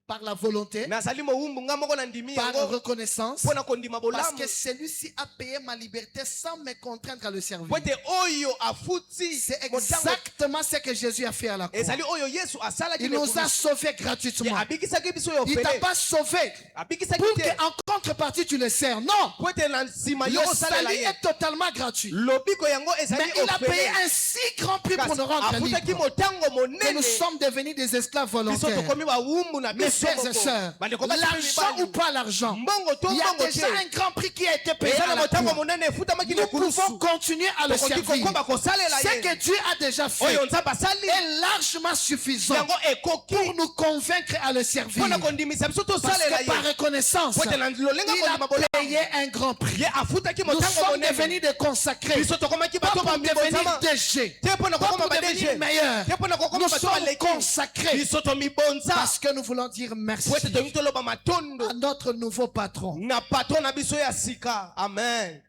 par la volonté, Nazali mowumbu nga moko na ndimi par yango. reconnaissance, Pona kondima parce bolamu. que celui-ci a payé ma liberté sans me contraindre à le servir. Pote oyo afuti. C'est motango. exactement ce que Jésus a fait à la croix. Ezali oyo Yesu asalaki Il nous a lekulusu. sauvés Ye gratuitement. abikisaki biso yo Il ne t'a fele. pas sauvé Abikisaki pour te. qu'en contrepartie tu le sers. Non, Po ete na nsima le yo osalela salut ye. est totalement gratuit. Lobiko yango ezali Mais il a payé ofele. un si grand prix pour nous rendre Afutaki libres motango que nous monene. sommes devenus des esclaves Biso volontaires. tokomi bawumbu na Mes biso frères et moko. sœurs, Bandeko basi pe l'argent mibali. ou pas l'argent, Mbongo to il y a mbongo déjà te. un grand prix qui a été payé Eza à na la motango croix. monene efutamaki Nous lekulusu. pouvons continuer à le Tokoki servir. kokomba kosalela Ce ye. que Dieu a déjà fait Oyo nzambe asali. est largement suffisant Yango ekoki. pour nous convaincre à le servir. Pona kondimisa biso Parce tosalela que par ye. reconnaissance, Po ete na lolenga il kondima a bolamu. payé un grand prix. Ye afutaki Nous motango sommes monene. devenus des consacrés. Biso tokomaki Pas bato pour devenir bamibonzama. DG, Te pona pas kokoma pour devenir badege. meilleurs. Te pona kokoma Nous bato sommes baleki. consacrés Biso tomibonza. parce que nous voulons dire merci Po ete tolingi toloba matondo. à notre nouveau patron. Na patron na biso ya sika. Amen.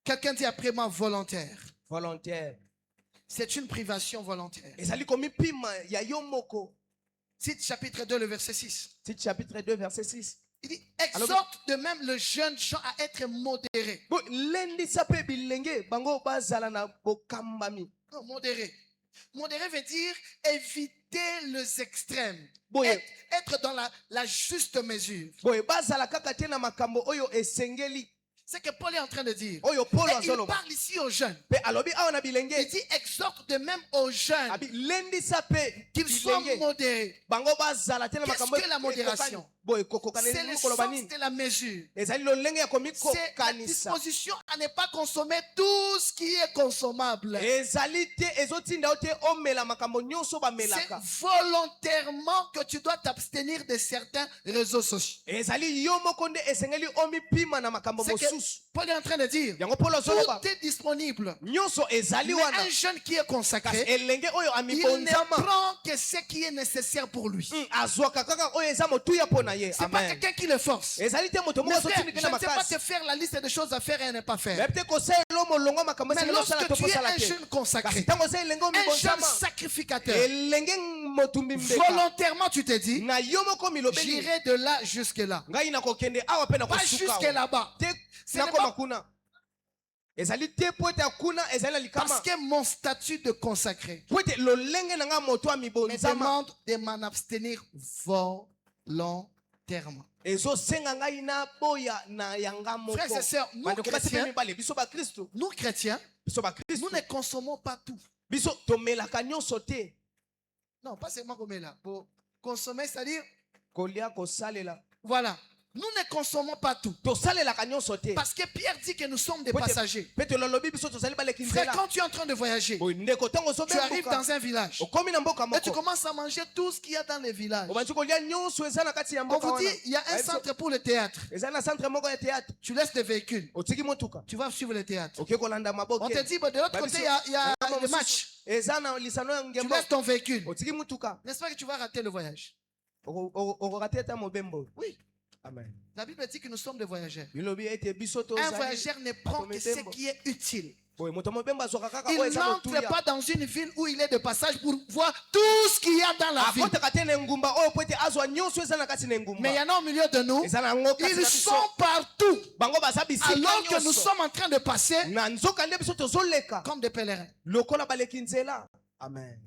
Quelqu'un dit après moi volontaire. Volontaire. C'est une privation volontaire. Ezali komi pima ya yo moko. Tite chapitre 2, le verset 6. Tite chapitre 2 verset 6. Il dit, exhorte de même le jeune gens à être modéré. Bo lendi sape bilenge bango bazala na bokambami. Non, modéré. Modéré veut dire éviter les extrêmes. Boye. Être dans la juste mesure. Boye bazala kaka te na makambo oyo esengeli. C'est ce que Paul est en train de dire. Oyo Paul Et il azoloba. parle ici aux jeunes. Pe alobi awa na bilenge. Il dit, exhorte de même aux jeunes Abi lendi sape qu'ils soient bilenge. modérés. Bango bazala te na Qu'est-ce makambo que la modération? Boye kokokana C'est le ni koloba sens nini. de la mesure. Ezali lolenge ya komi C'est la kokanisa. disposition à ne pas consommer tout ce qui est consommable. Ezali te ezotinda yo te omela makambo nyonso C'est bamelaka. volontairement que tu dois t'abstenir de certains réseaux sociaux. Ezali yo moko nde esengeli omipima na makambo C'est que mosusu. Paul est en train de dire, Yango Paul azoloba. tout est disponible. Nyonso ezali Mais wana. un jeune qui est Kasi consacré, elenge oyo il ne amibonzama. prend que ce qui est nécessaire pour lui. Azwaka kaka oyo eza motuya mpo na ye. C'est pas Amen. quelqu'un qui le force. Ezali te moto Mais moko frère, azotindi je te na ne sais pas makasi. te faire la liste des choses à faire et à ne pas faire. Mais peut-être kosala molongo makambo Mais esengeli osala lorsque to tu es posala un te. jeune Kasi consacré, ntango oza elenge un jeune omibonzama. sacrificateur, Elenge motumbi mbeka. volontairement tu te dis, Na yo moko milobeli. j'irai de là jusque là. Ngai nakokende awa pe Pas nakosuka jusque awa. là-bas. Te Ce n'est nakoma pas kuna. Ezali te po ete akuna ezali na likama. parce que mon statut de consacré Po ete lolenge na nga moto me amibonzama. demande de m'en abstenir volontairement. Ezosenga ngai na boya na yanga moko. Frères et sœurs, nous Bandeko basi pe chrétiens, mibale biso ba Kristo. nous chrétiens, Biso ba Kristo. nous ne consommons pas tout. Biso tomelaka nyonso te. Non, pas seulement comme là. Pour consommer, c'est-à-dire, kolia kosalela voilà. Nous ne consommons pas tout. tosalelaka nyonso te Parce que Pierre dit que nous sommes des passagers. mpe tololobi biso tozali baleki Frère, nzela quand tu es en train de voyager, boye ndeko ntango tu arrives ozobembuka dans un village okomi na mboka et tu moko commences à manger tout ce qu'il y a dans les villages. obandi kolia nyonso eza na kati ya On mboka vous dit, wana il y a un centre pour le théâtre. eza na centre moko ya théâtre Tu laisses les véhicules. otiki motuka Tu vas suivre le théâtre. oke kolanda On maboke te dit, bon, de l'autre côté, il y a le match. eza na lisano ya Tu ngembo laisses ton véhicule. otiki motuka N'est-ce pas que tu vas rater le voyage? okorate ata mobembo. Oui. Amen. La Bible dit que nous sommes des voyageurs. bilobi ete biso Un tozali voyageur ne prend que ce qui est utile. boye moto mobembo azwaka kaka Il oyo eza n'entre motuya pas dans une ville où il est de passage pour voir tout ce qu'il y a dans la ville. akotaka te na engumba oyo po ete azwa nyonso eza na kati na engumba Mais il y en a au milieu de nous. eza na yango kati na Ils biso sont partout. bango baza bisika Alors que nous nyonso sommes en train de passer na nzoka nde biso tozoleka comme des pèlerins. lokola baleki nzela. Amen.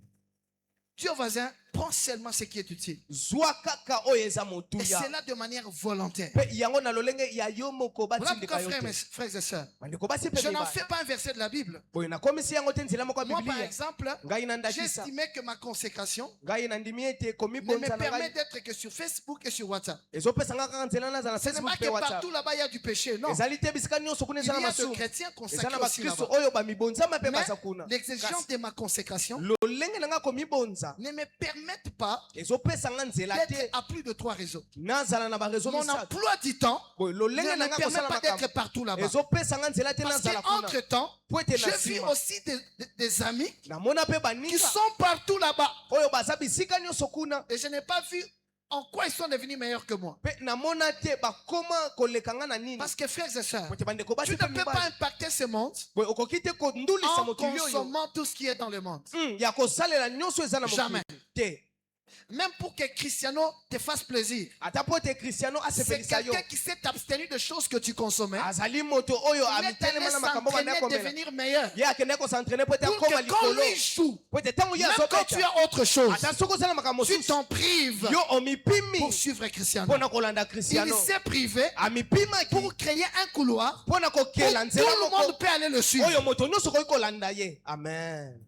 Dis au voisin, prends seulement ce qui est utile. zwa kaka oyo eza Et motuya c'est là de manière volontaire. mpe yango na lolenge ya yo moko Voilà batindika pourquoi, yo te frères et sœurs, bandeko basi mpe je n'en mibali fais pas un verset de la Bible. boye nakomisi yango te nzela moko ya Moi, par biblia exemple, ngai nandakisa j'estimais que ma consécration ngai nandimi ete ne me komibonza na permet ngai d'être que sur Facebook et sur WhatsApp. ezopesanga kaka nzela naza na Ce n'est facebook pas mpe que whatsapp partout là-bas il y a du péché. Non. ezali te bisika nyonso kuna Il y eza na a de masumu chrétiens eza consacrés na aussi bakristo là-bas. oyo bamibonzama mpe Mais baza kuna l'exigence de ma consécration lolenge na nga komibonza ne me permettent pas ezopesanga nzela te d'être à plus de 3 réseaux. nazala na barezo Mon misato emploi du temps boye ne lolenge na me nga permet kosala pas makambo d'être partout là-bas. ezopesanga nzela te Parce nazala kuna qu'entre-temps, po ete na je vis nsima aussi des amis namona mpe qui baninga sont partout là-bas. oyo baza bisika nyonso kuna Et je n'ai pas vu en quoi ils sont devenus meilleurs que moi. mpe namona te bakoma kolekanga na nini Parce que frères et sœurs, po ete bandeko tu basi ne mpe peux pas mibali impacter ce monde boye okoki te kondulisa en mokili oyo consommant tout ce qui est dans le monde. ya kosalela nyonso eza na Jamais. mokili te Même pour que Cristiano te fasse plaisir. ata po ete kristiano C'est asepelisa yo quelqu'un qui s'est abstenu de choses que tu consommais. azali moto oyo Il est allé amitelema na makambo banda s'entraîner, komela devenir meilleur. ye akende kosentraîne po ete Pour akoma que quand likolo lui joue, po ete ntango ye même quand tu azobeta as autre chose, ata soki ozala makambo tu mosusu t'en prives yo omipimi pour suivre Cristiano. mpona kolanda Il kristiano s'est privé amipimaki pour créer un couloir mpona où kokela tout nzela le monde moko peut aller le suivre. oyo moto nyonso okoki kolanda ye amen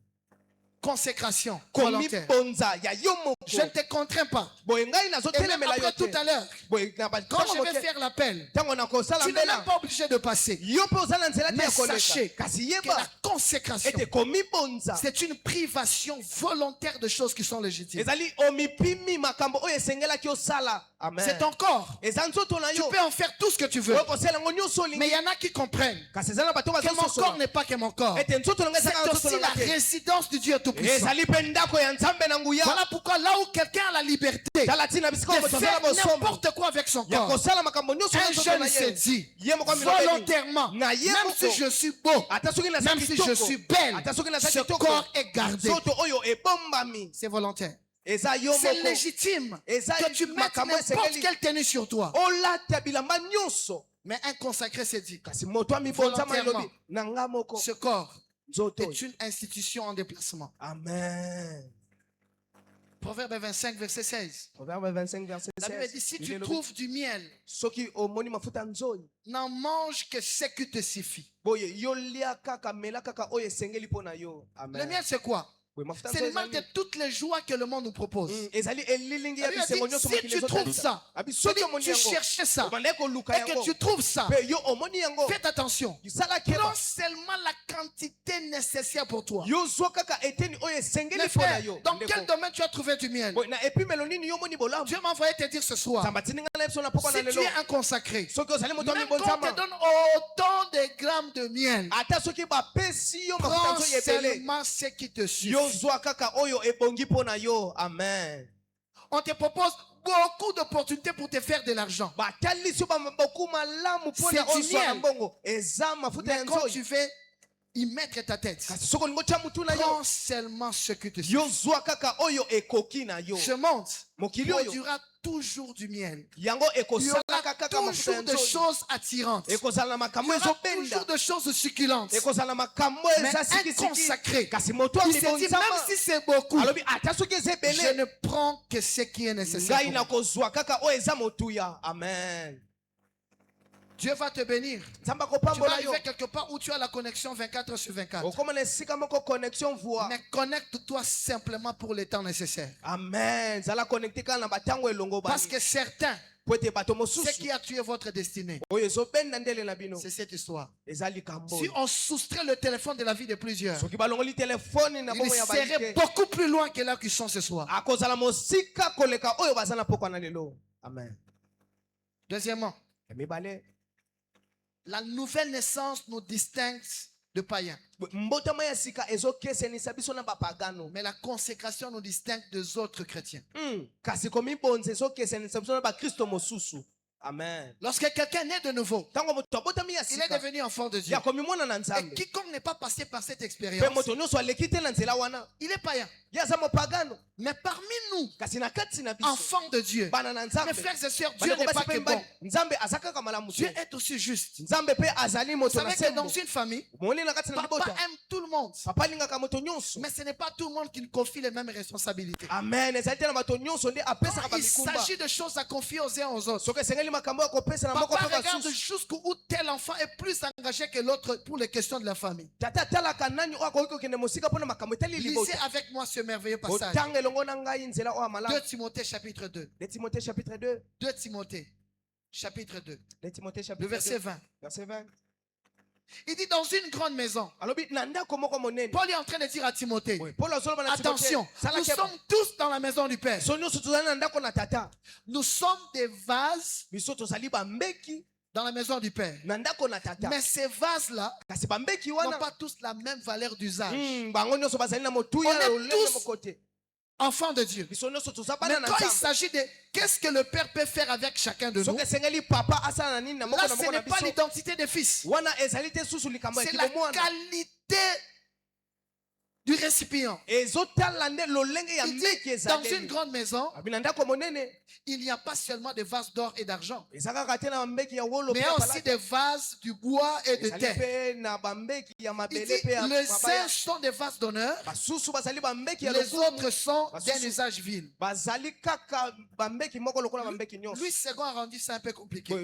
Consécration volontaire. komibonza ya yo Je ne moko te contrains pas. boye ngai Et même nazotelemela yo après tout te à l'heure, boye na quand je bantango vais moke faire l'appel, ntango nakosala tu n'es même mbela pas obligé de passer. yo mpe oza na nzela te ya Mais sachez koleka kasi que la yeba consécration, ete komibonza c'est une privation volontaire de choses qui sont légitimes. ezali omipimi makambo oyo esengelaki osala amen C'est ton corps. eza nzoto na Tu yo peux en faire tout ce que tu veux. oyo kosala yango nyonso Mais il olingi y en a qui comprennent kasi eza na bato que mon corps bazososola n'est pas que mon corps. ete nzoto na ngai C'est ezaka nzoto aussi na la ngai te résidence du Dieu Tout-Puissant. ezali mpe ndako ya nzambe na nguya Voilà pourquoi là où quelqu'un a la liberté tala ntina bisika oyo de moto azala faire bosomi n'importe quoi avec son ya corps, kosala makambo nyonso na un nzoto jeune na s'est ye dit ye moko amilobeli volontairement, na ye même si moko je suis beau, ata soki naza même si je kitoko suis belle, ata soki naza ce kitoko corps est gardé. nzoto oyo ebombami C'est volontaire. eza yo C'est moko légitime eza que tu mettes makambo n'importe esengeli quelle tenue sur toi. olata bilamba nyonso Mais un consacré s'est dit, kasi moto amibonzama elobi Volontairement. na nga moko ce corps nzoto est oyo. une institution en déplacement. amen Proverbe 25, verset 16. Proverbe 25 verset La Bible dit, 16 si tu Elobi, trouves du miel, soki omoni mafuta nzoi n'en mange que ce qui te suffit. boye yo lia kaka mela kaka oyo esengeli mpo na yo Le amen miel, c'est quoi? boye mafuta C'est nzoi l'image de toutes les joies que le monde nous propose. ezali elilingi La ya Bible bisengo dit, nyonso si mokili tu trouves ça, abi tu soki omoni yango cherchais ça, obandai koluka et que yango tu trouves ça, mpe yo omoni yango faites attention. yosalaki Prends eba seulement la quantité nécessaire pour toi. yo zwa kaka eteni oyo esengeli Mes mpo na frères, yo dans ndeko. quel domaine tu as trouvé du miel? Boye, na epimelo nini yo omoni bolamu Dieu m'a envoyé te dire ce soir, nzambe atindinga na biso na pokwa na si tu lelo es un consacré, soki ozali moto même quand on te amibonzama donne autant de grammes de miel, ata soki bapesi yo mafuta prends nzoi ebele seulement ce qui te suffit. yo zwa kaka oyo ebongi mpo na yo amen On te propose beaucoup d'opportunités pour te faire de l'argent. batalisi yo baboku malamu mpo C'est na du ozwa na miel. mbongo eza mafuta ya Mais quand nzoi tu veux y mettre ta tête, kasi soki olingo tia mutu na yo prends seulement ce qui te suffit. yo zwa kaka oyo ekoki na yo Ce monde mokili oyo produira toujours du miel. yango Il y ekosalaka aura kaka mafuta ya toujours de nzoi choses attirantes. ekozala na Il makambo y aura ezobenda toujours de choses succulentes. ekozala na makambo Mais eza un sikisiki consacré, kasi moto il s'est dit, amibonzama même si c'est beaucoup, alobi ata soki eza je ebele ne prends que ce qui est nécessaire. ngai pour moi. nakozwa kaka oyo eza motuya amen Dieu va te bénir. Tu vas arriver quelque part où tu as la connexion 24 sur 24. Mais connecte-toi simplement pour le temps nécessaire. Amen. Parce que certains, ce qui a tué votre destinée, c'est cette histoire. Si on soustrait le téléphone de la vie de plusieurs, il serait beaucoup plus loin que là qu'ils sont ce soir. Amen. Deuxièmement, la nouvelle naissance nous distingue de païens. Mais la consécration nous distingue des autres chrétiens. Amen. Lorsque quelqu'un naît de nouveau, il est devenu enfant de Dieu. Et quiconque n'est pas passé par cette expérience, il est païen. Mais parmi nous, enfants de Dieu, mes frères et sœurs, Dieu n'est pas que bon. Dieu est aussi juste. Vous savez que dans une famille, papa aime tout le monde. Mais ce n'est pas tout le monde qui confie les mêmes responsabilités. Amen. Il s'agit de choses à confier aux uns aux autres. Papa regarde jusqu'où tel enfant est plus engagé que l'autre pour les questions de la famille. Lisez avec moi ce merveilleux passage. 2 Timothée chapitre 2. 2 Timothée chapitre 2. Le verset 20. Il dit dans une grande maison. Paul est en train de dire à Timothée, attention, nous sommes tous dans la maison du Père. Nous sommes des vases dans la maison du Père. Mais ces vases-là n'ont pas tous la même valeur d'usage. On est tous enfants de Dieu. Mais quand il s'agit de qu'est-ce que le Père peut faire avec chacun de nous, là ce n'est pas l'identité des fils, c'est la qualité du récipient. Il dit, dans une grande maison, il n'y a pas seulement des vases d'or et d'argent, mais il y a aussi des vases du bois et de terre. Il dit, les uns sont des vases d'honneur, les autres sont d'un usage vil. Louis II a rendu ça un peu compliqué.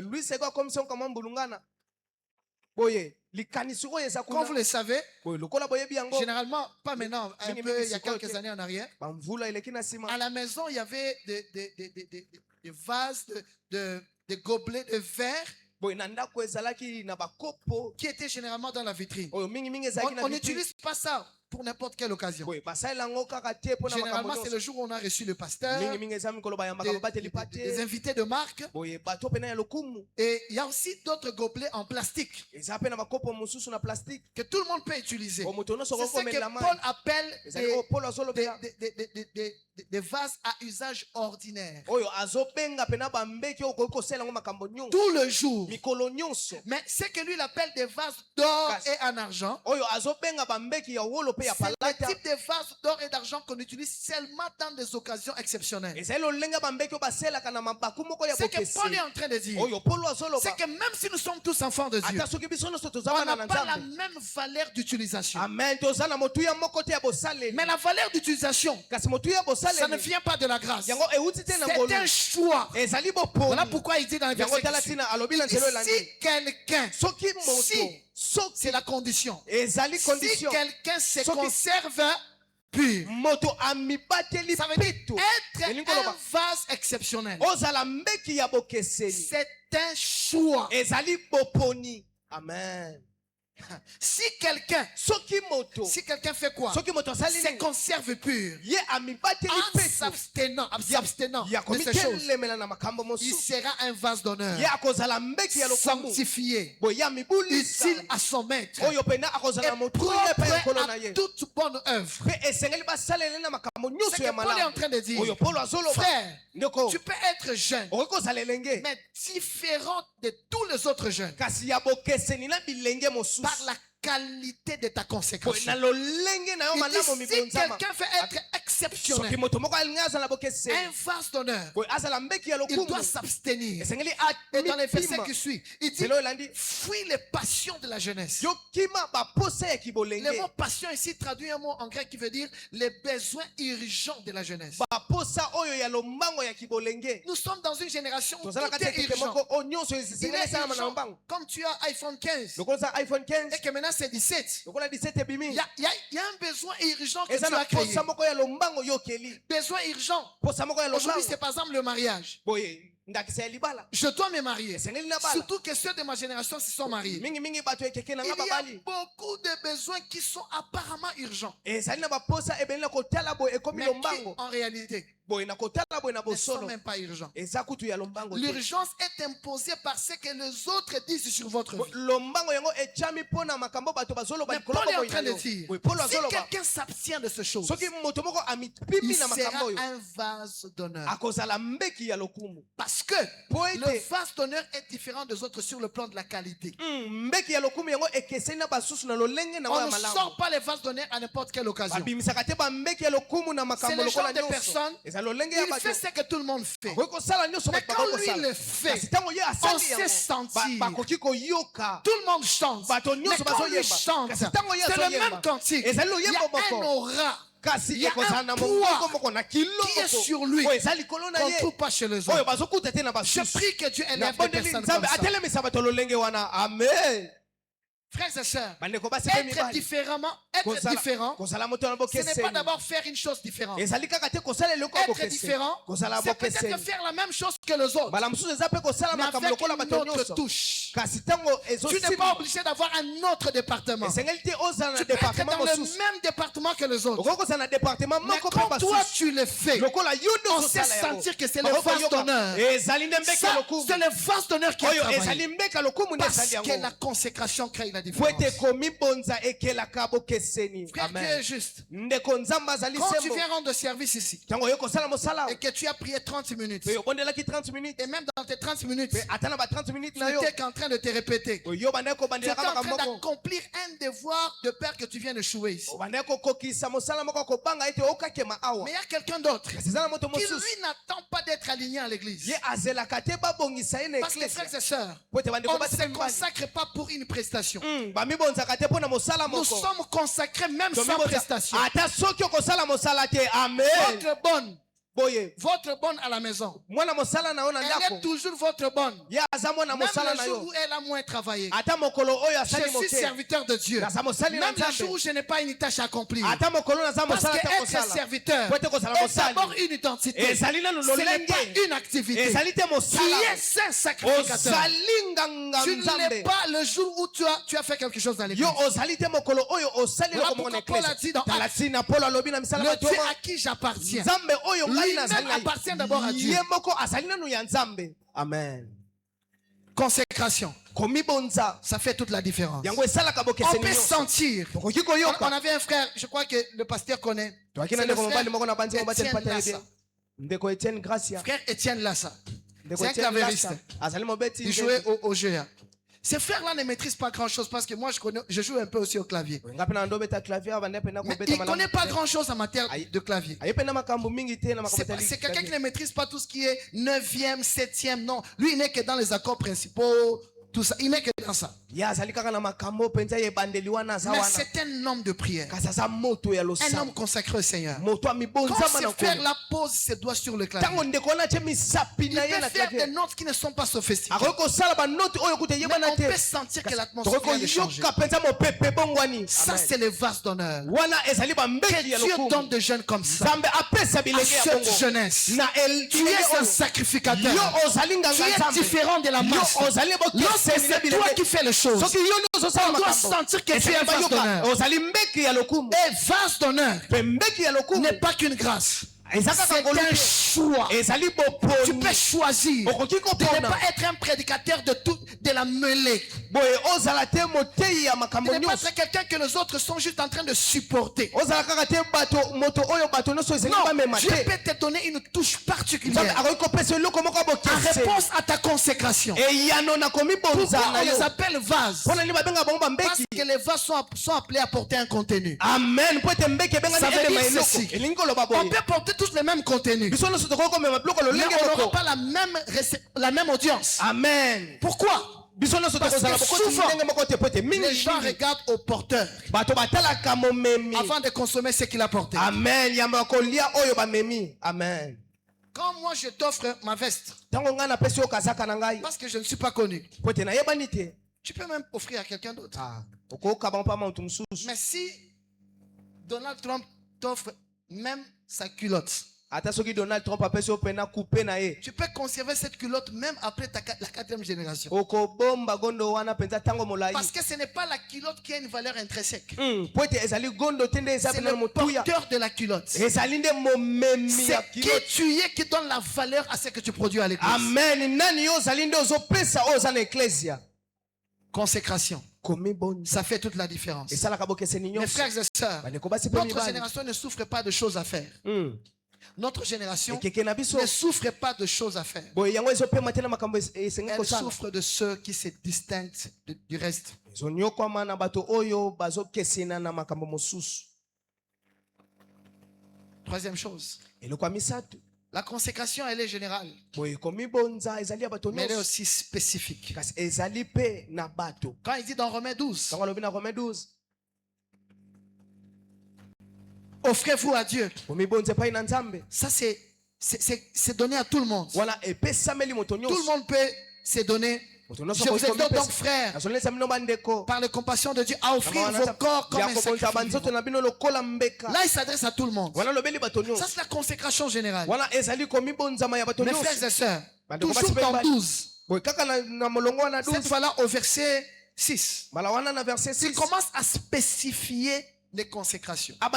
Comme vous le savez, généralement, pas maintenant, un peu, il y a quelques années en arrière, à la maison, il y avait des vases, des gobelets de verre qui étaient généralement dans la vitrine. On n'utilise pas ça pour n'importe quelle occasion. Généralement, c'est le jour où on a reçu le pasteur, des invités de marque. Et il y a aussi d'autres gobelets en plastique que tout le monde peut utiliser. C'est ce que Paul appelle des vases à usage ordinaire. Tout le jour. Mais ce que lui il appelle des vases d'or et en argent, c'est le type de vases d'or et d'argent qu'on utilise seulement dans des occasions exceptionnelles. Ce que Paul est en train de dire, c'est que même si nous sommes tous enfants de Dieu, on n'a pas la même valeur d'utilisation. Mais la valeur d'utilisation, ça ne vient pas de la grâce. C'est un choix. Voilà pourquoi il dit dans le verset si quelqu'un, c'est la condition. Si quelqu'un se conserve pur, ça veut dire être un vase exceptionnel. C'est un choix. Amen. Si quelqu'un fait quoi? Se conserve pur en s'abstenant de ces choses, il sera un vase d'honneur, sanctifié, utile à son maître et propre à toute bonne œuvre. C'est que Paul est en train de dire, frère, tu peux être jeune mais différent de tous les autres jeunes par la qualité de ta consécration. Il dit, si quelqu'un veut être exceptionnel, soki moto moko alingi azala un bokeseni vase d'honneur, boye azala mbeki ya il lokumu doit s'abstenir. esengeli Et dans les versets amipima qui suivent, il dit lelo elandi fuis les passions de la jeunesse. yokima baposa ya Le kibolenge mot passion ici traduit un mot en grec qui veut dire les besoins urgents de la jeunesse. baposa oyo ya lombango ya kibolenge Nous sommes dans une génération où tozala tout kati ya est keke urgent. moko oyo nyonso Il esengeli est esalama na urgent. lombango Comme tu as iPhone 15 lokola oza iphone et 15 que maintenant c'est 17, lokola 17 il ebimi y a un besoin urgent que eza tu as na créé. posa moko ya lombango yokeli Besoin urgent. posa moko ya Aujourd'hui, lombango c'est par exemple le mariage. boye ndakisa ya libala Je dois me marier. esengeli na bala Surtout que ceux de ma génération se sont mariés. mingi bato ekeke na Il nga y a babali beaucoup de besoins qui sont apparemment urgents. ezali na baposa ebele na kotala boye ekomi Mais qui, lombango en réalité, boye na kotala boye na ne sont bosolo même pas urgents. eza kutu ya lombango te. L'urgence est imposée par ce que les autres disent sur votre vie. lombango yango etiami mpo na makambo bato bazoloba Mais likolo Paul est en boye na train de yo. dire, Boye, Paul si azoloba quelqu'un s'abstient de ces choses, soki moto moko amipimi il na sera makambo oyo un vase d'honneur. akozala mbeki ya lokumu Parce que po le ete vase d'honneur est différent des autres sur le plan de la qualité. mbeki ya lokumu yango ekeseni na basusu na lolenge na On ya ne malamu sort pas les vases d'honneur à n'importe quelle occasion. babimisaka te bambeki ya lokumu na C'est makambo le genre lokola de nyonso personne, eza lolenge ya il bato fait ce que tout le monde fait. akoki kosala nyonso Mais bato quand bakoki lui kosala le fait, kasi ntango ye on asali sait yango sentir. bakoki koyoka Tout le monde chante. bato Mais nyonso quand lui bazoyemba chante, kasi ntango ye c'est le même azoyemba cantique. ezali Il y loyembo a un moko aura kasi Il y a ekozala un na poids mongoko moko na qui est kiloko sur lui oyo eza likolo na qu'on ne ye trouve pas chez les oyo autres. bazokuta te na Je basusu prie que Dieu élève des nabondeli personnes nzambe comme ça. atelemisa bato lolenge wana amen Frères et sœurs, bandeko basi mpe être mibali être différent, kozala moto na ce n'est pas bokeseni d'abord faire une chose différente. ezali kaka te kosala eloko ya Être bokeseni différent, kozala c'est peut-être bokeseni faire la même chose que les autres, mbala mosusu eza mpe kosala mais makambo avec lokola une bato autre nyonso touche. kasi ntango Tu n'es pas ezosimba obligé d'avoir un autre département. esengeli te ozala na Tu peux être département dans le mosusu même département que les autres. okoki kozala na département Mais moko mpe quand toi basusu tu le fais, lokola yo nde on sait ozosala yango sentir que c'est le Bakoki vase koyoka, d'honneur. ezali nde mbeki ya Ça, lokumu c'est le vase d'honneur qui a oyo travaillé. ezali mbeki ya lokumu nde Parce esali que la yango consécration crée la po différence. ete komibonza ekelaka bokeseni Frère, tu es amen juste. ndeko nzambe azali Quand tu sembo viens rendre service ici ntango oyo kosala mosala et que tu as prié 30 minutes, mpe obondelaki 30 minutes et même dans tes 30 minutes, mpe ata na ba 30 minutes tu na yo n'étais qu'en train de te répéter. oyo bandaki Tu étais kobandelaka en train makambo moko d'accomplir un devoir de père que tu viens de chouer ici. obandaki kokokisa mosala moko kobanga ete okakema awa Mais il y a quelqu'un d'autre kasi eza na moto qui, mosusu lui, n'attend pas d'être aligné à l'église. ye azelaka te babongisa ye na Parce que, eklesi frères et sœurs, po ete bandeko on ne basi se mpe mibali consacre pas pour une prestation. bamibonzaka te mpo na mosala Nous moko sommes consacrés même sans Tomibonza- prestation. ata soki okosala mosala te amen Votre bonne, boye votre bonne à la maison, mwana mosala na yo na elle ndako est toujours votre bonne. ye aza mwana Même mosala le na jour yo où elle a moins travaillé. ata mokolo oyo asali Je suis moke serviteur de Dieu. naza mosali na Même le jour où nzambe je n'ai pas une tâche à accomplir. ata mokolo naza Parce mosala que te être kosala serviteur po ete kozala est d'abord mosali une identité. ezali nanu Ce n'est lolenge pas une activité. ezali te Tu mosala es saint sacrificateur. ozali nganga Tu ne l'es nzambe pas le jour où tu as fait quelque chose dans l'église. yo ozali te mokolo oyo osali Voilà eloko moko na pourquoi Paul a eklesi dit dans tala ntina polo alobi na misala Le bato Dieu à qui j'appartiens. nzambe oyo ngai nazali Lui-même appartient d'abord à na Dieu. ye moko azali nanu ya nzambe amen Consécration. komibonza Ça fait toute la différence. yango esalaka On bokeseni peut nyonso sentir. okoki On koyoka avait un frère, je crois que le pasteur connaît. toaki na C'est le ndeko mobali frère moko na bandi mo bateli Étienne pata Lassa. yebe ndeko Etienne Gracia Frère Étienne Lassa. ndeko C'est un Etienne clavériste. Lassa azali mobeti Il jouait au jeu. Ces frères-là ne maîtrisent pas grand-chose parce que moi je joue un peu aussi au clavier. ngapi na ndo beta clavier bande pe na Mais kobeta il ne connaît pas grand-chose en matière de clavier. aye pe na makambo mingi te na makambo C'est quelqu'un qui ne maîtrise pas tout ce qui est 9e, 7e. Non, lui il n'est que dans les accords principaux, tout ça. Il n'est que dans ça. ya azali kaka na makambo penza ye bandeli wana za Mais wana c'est un homme de prière. kasi aza moto ya Un losambo homme consacré au Seigneur. moto ya Quand mibonzama na ce frère nkolo là pose ses doigts sur le clavier, ntango ndeko wana atie misapi il na ye peut na faire des clavier notes qui ne sont pas sophistiquées. akoki kosala banote oyo kuta Mais yebana on peut te sentir que l'atmosphère vient de tokoki changer. koyoka mpenza mopepe bongwani Ça c'est le vase d'honneur. wana ezali Que bambeki ya Dieu donne lokumu de jeunes comme ça. nzambe apesa À bilenge ya cette bongo jeunesse. na Tu es un sacrificateur. yo ozali Tu nganga es nzambe différent de la masse. yo ozali Lorsque bokeseni na c'est toi qui bilenge fais les choses, soki yo nde ozosala on doit makambo sentir que tu es esengeli un vase bayoka d'honneur. ozali mbeki ya lokumu Et vase d'honneur mpe mbeki ya lokumu n'est pas qu'une grâce. C'est un choix. Tu peux choisir de ne pas être un prédicateur de la mêlée. De ne pas être quelqu'un que les autres sont juste en train de supporter. Non, Dieu peut te donner une touche particulière en réponse à ta consécration. Pourquoi on les appelle vases? Parce que les vases sont appelés à porter un contenu. Amen. Ça veut dire ceci. On peut porter tous le même contenu, mais on n'aura pas la même audience. Amen. Pourquoi? Parce que souvent, les gens regardent au porteur avant de consommer ce qu'il a porté. Amen. Amen. Quand moi je t'offre ma veste, parce que je ne suis pas connu, tu peux même offrir à quelqu'un d'autre. Mais si Donald Trump t'offre même sa culotte, tu peux conserver cette culotte même après la 4e génération. Parce que ce n'est pas la culotte qui a une valeur intrinsèque. C'est le porteur de la culotte. C'est qui tu es qui donne la valeur à ce que tu produis à l'église. Amen. Consécration. Ça fait toute la différence. Mes frères et sœurs, notre génération ne souffre pas de choses à faire. Notre génération ne souffre pas de choses à faire. Elle souffre de ceux qui se distinguent du reste. Troisième chose. La consécration, elle est générale, mais elle est aussi spécifique. Quand il dit dans Romains 12, offrez-vous à Dieu. Ça, c'est donné à tout le monde. Tout le monde peut se donner. Je vous exhorte donc, frères, par la compassion de Dieu, à offrir vos corps comme un sacrifice. Là, il s'adresse à tout le monde. Ça, c'est la consécration générale. Mes frères et sœurs, toujours dans 12, cette fois-là au verset 6, il commence à spécifier les consécrations. Il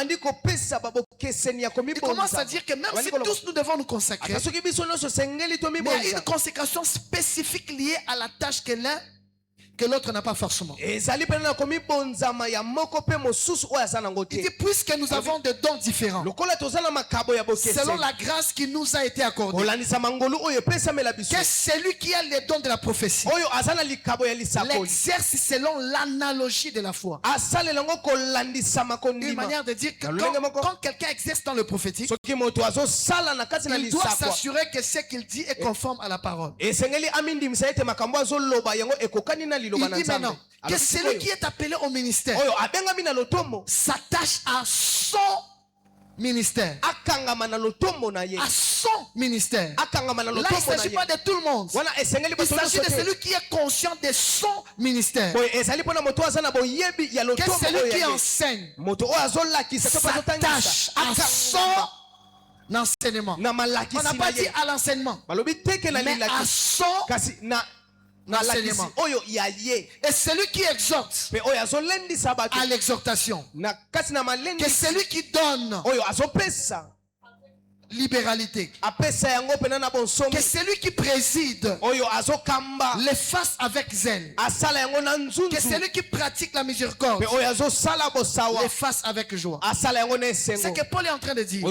commence à dire que même si tous nous devons nous consacrer, mais il y a une consécration spécifique liée à la tâche que l'un que l'autre n'a pas forcément. Il dit puisque nous avons des dons différents selon la grâce qui nous a été accordée, que celui qui a les dons de la prophétie l'exerce selon l'analogie de la foi. Une manière de dire que quand quelqu'un exerce dans le prophétique, il doit s'assurer que ce qu'il dit est conforme à la parole. Il dit maintenant que celui qui est appelé au ministère s'attache à son ministère. À son ministère. Là, il ne s'agit pas de tout le monde. Il s'agit de celui qui est conscient de son ministère. Que celui qui enseigne s'attache à son enseignement. On n'a pas dit à l'enseignement, mais à son enseignement. Et celui qui exhorte à l'exhortation, que celui qui donne libéralité, que celui qui préside le fasse avec zèle, que celui qui pratique la miséricorde le fasse avec joie. C'est ce que Paul est en train de dire.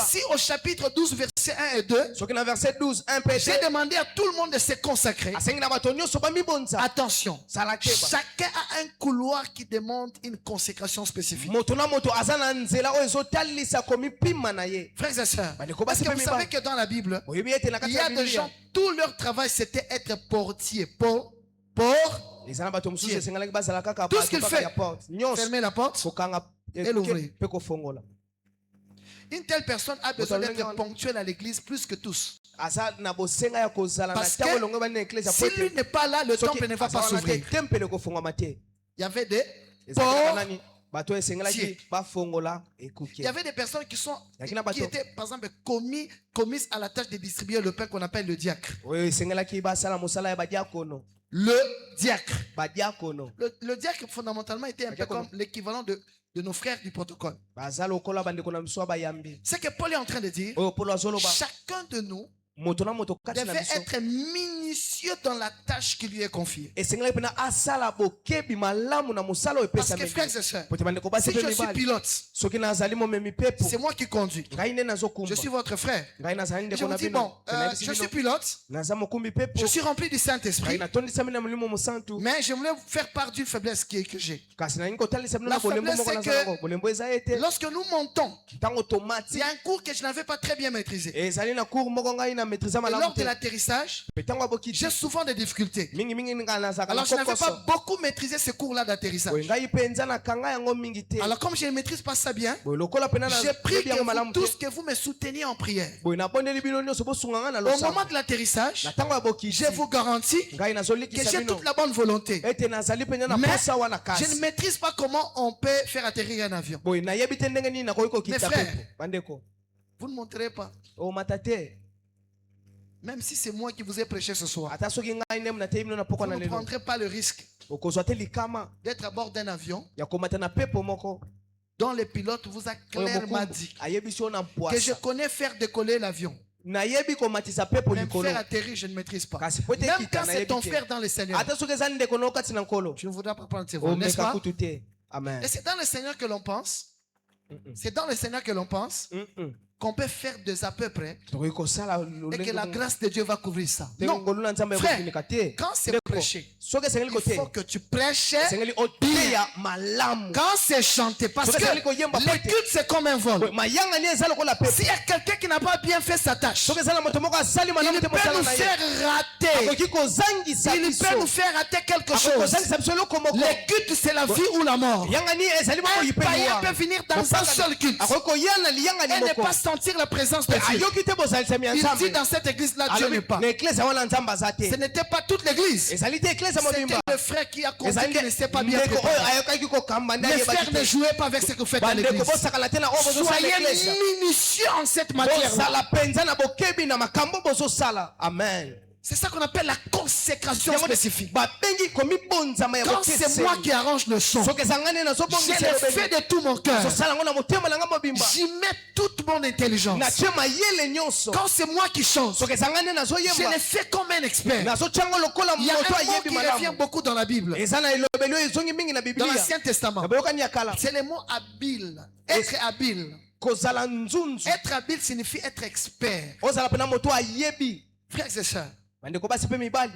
Si au chapitre 12 verset 1 et 2 j'ai demandé à tout le monde de se consacrer, attention, chacun a un couloir qui demande une consécration spécifique. Frères et sœurs, parce que vous savez que dans la Bible, il y a des gens, tout leur travail c'était être portier. Tout ce qu'il fait, fermer la porte et l'ouvrir. Une telle personne a besoin d'être ponctuelle à l'église plus que tous. Parce que si lui n'est pas là, le temple ne va pas s'ouvrir. Il y avait des portiers. Il y avait des personnes qui étaient par exemple commises à la tâche de distribuer le pain qu'on appelle le diacre. le diacre. badiakono Le diacre, fondamentalement, était un peu comme l'équivalent de nos frères du protocole. baza lokola bandeko na biso bayambi C'est que Paul est en train de dire, oyo polo azoloba chacun de nous moto na moto kati na devait biso être minutieux dans la tâche qui lui est confiée. esengeli pena asala bokebi malamu na mosala oyo Parce epesa que frères et sœurs, pote bandeko basi si pe je suis mibali pilote, soki nazali momemi pepo c'est moi qui conduis. ngai nde nazokumba Je suis votre frère. ngai nazali Je ndeko vous na dis, bino bon, je suis pilote, naza mokumbi pepo je suis rempli du ngai Saint-Esprit, natondisami na molimo mosantu mais je voulais vous faire part d'une faiblesse que j'ai. kasi nalingi kotalisa bino La na bolembo faiblesse, moko c'est naza que- nango bolembo eza ete Lorsque nous montons, ntango il tomati y a un cours que je n'avais pas très bien maîtrisé. ezali na cour moko ngai na maîtrise Et malamu lors de te l'atterrissage, pe ntango abokiti j'ai souvent des difficultés. mingi ngai nazalaka na Alors je n'avais kokoso pas beaucoup maîtrisé ce cours-là boye d'atterrissage. ngai mpenza nakanga yango mingi te Alors comme je ne maîtrise pas ça bien, boye lokola pena j'ai pris nayebi yango que malamu vous te tous que vous me souteniez en prière. boye nabondeli bino nyonso bosunganga na Au moment losambo de l'atterrissage, na ntango ya bokiti je vous garantis ngai que nazolikisa j'ai bino toute la bonne volonté. ete nazali mpenza na Mais posa wana je ne kasi maîtrise pas comment on peut faire atterrir un avion. boye nayebi te ndenge nini nakoki kokita Mes frères. pepo bandeko Vous ne montrerez pas. omata te Même si c'est moi qui vous ai prêché ce soir, ata soki ngai nde nateyi bino na pokwa vous na ne lelo prendrez pas le risque okozwa te likama d'être à bord d'un avion ya komata na pepo moko dont le pilote vous a oyo clairement mokumbu dit ayebisi yo na que je mpwasa connais faire décoller l'avion. nayebi komatisa pepo Même likolo faire atterrir, je ne maîtrise pas. kasi po ete Même kita quand c'est nayebi ton te frère dans le Seigneur, ata soki eza ndeko na yo kati na nkolo tu ne voudras pas prendre ses vols, n'est-ce omeka pas? kutu te amen Et c'est dans le Seigneur que l'on pense, c'est dans le Seigneur que l'on pense qu'on peut faire des à peu près tokoki kosala et que la grâce de Dieu va couvrir ça. ndenge Non, ngolu na nzambe frère, ekofinika te quand c'est Ndeko, prêché, soki esengeli il faut kote que tu prêches. esengeli oteya malamu Quand c'est chanté, parce que le culte c'est comme un vol. Boye, mayanga ni eza lokola pepo S'il y a quelqu'un qui n'a pas bien fait sa tâche, soki eza na moto moko asali malamu il te peut mosala nous na ye faire rater. akoki kozangisa Il biso peut nous faire rater quelque akoki chose. kozangisa biso eloko moko Le culte c'est la vie ou la mort. yanga ni ezali moko Un païen yipeluwa peut venir dans un seul culte akoki koya na liyanga ni et ne moko pas sentir la présence de Dieu. ayoki te bozalisami ya Il dit nzambe dans cette église-là, Dieu n'est pas. na eklese wana nzambe aza Ce te n'était pas toute l'église. ezali te eklese C'était mobimba le frère qui a compris ezali qu'il ne s'est pas bien ndeko oyo préparé. ayokaki kokamba nde Les ayebaki frères ne te jouaient pas avec ce que vous faites dans bandeko l'église. bosakala te na oyo bozosala Soyez eklese minutieux en cette matière-là. bozala mpenza na bokebi na makambo bozosala amen C'est ça qu'on appelle la consécration spécifique. babengi komibonzama ya Quand c'est moi qui arrange le son, soki ezanga nde je nazobongisa le fais de tout mon cœur. nazosala yango na motema nanga mobimba J'y mets toute mon intelligence. natie mayele nyonso Quand c'est moi qui chante, soki ezanga nde je nazoyemba le fais comme un expert. nazotiango lokola Il y a moto un mot ayebi qui revient malamu beaucoup dans la Bible, eza na elobeli oyo ezongi mingi na dans biblia l'Ancien Testament. na boyokani ya kala C'est le mot habile. Être habile. kozala nzunzu Être habile signifie être expert. ozala mpena moto ayebi Frères et sœurs, bandeko basi mpe mibali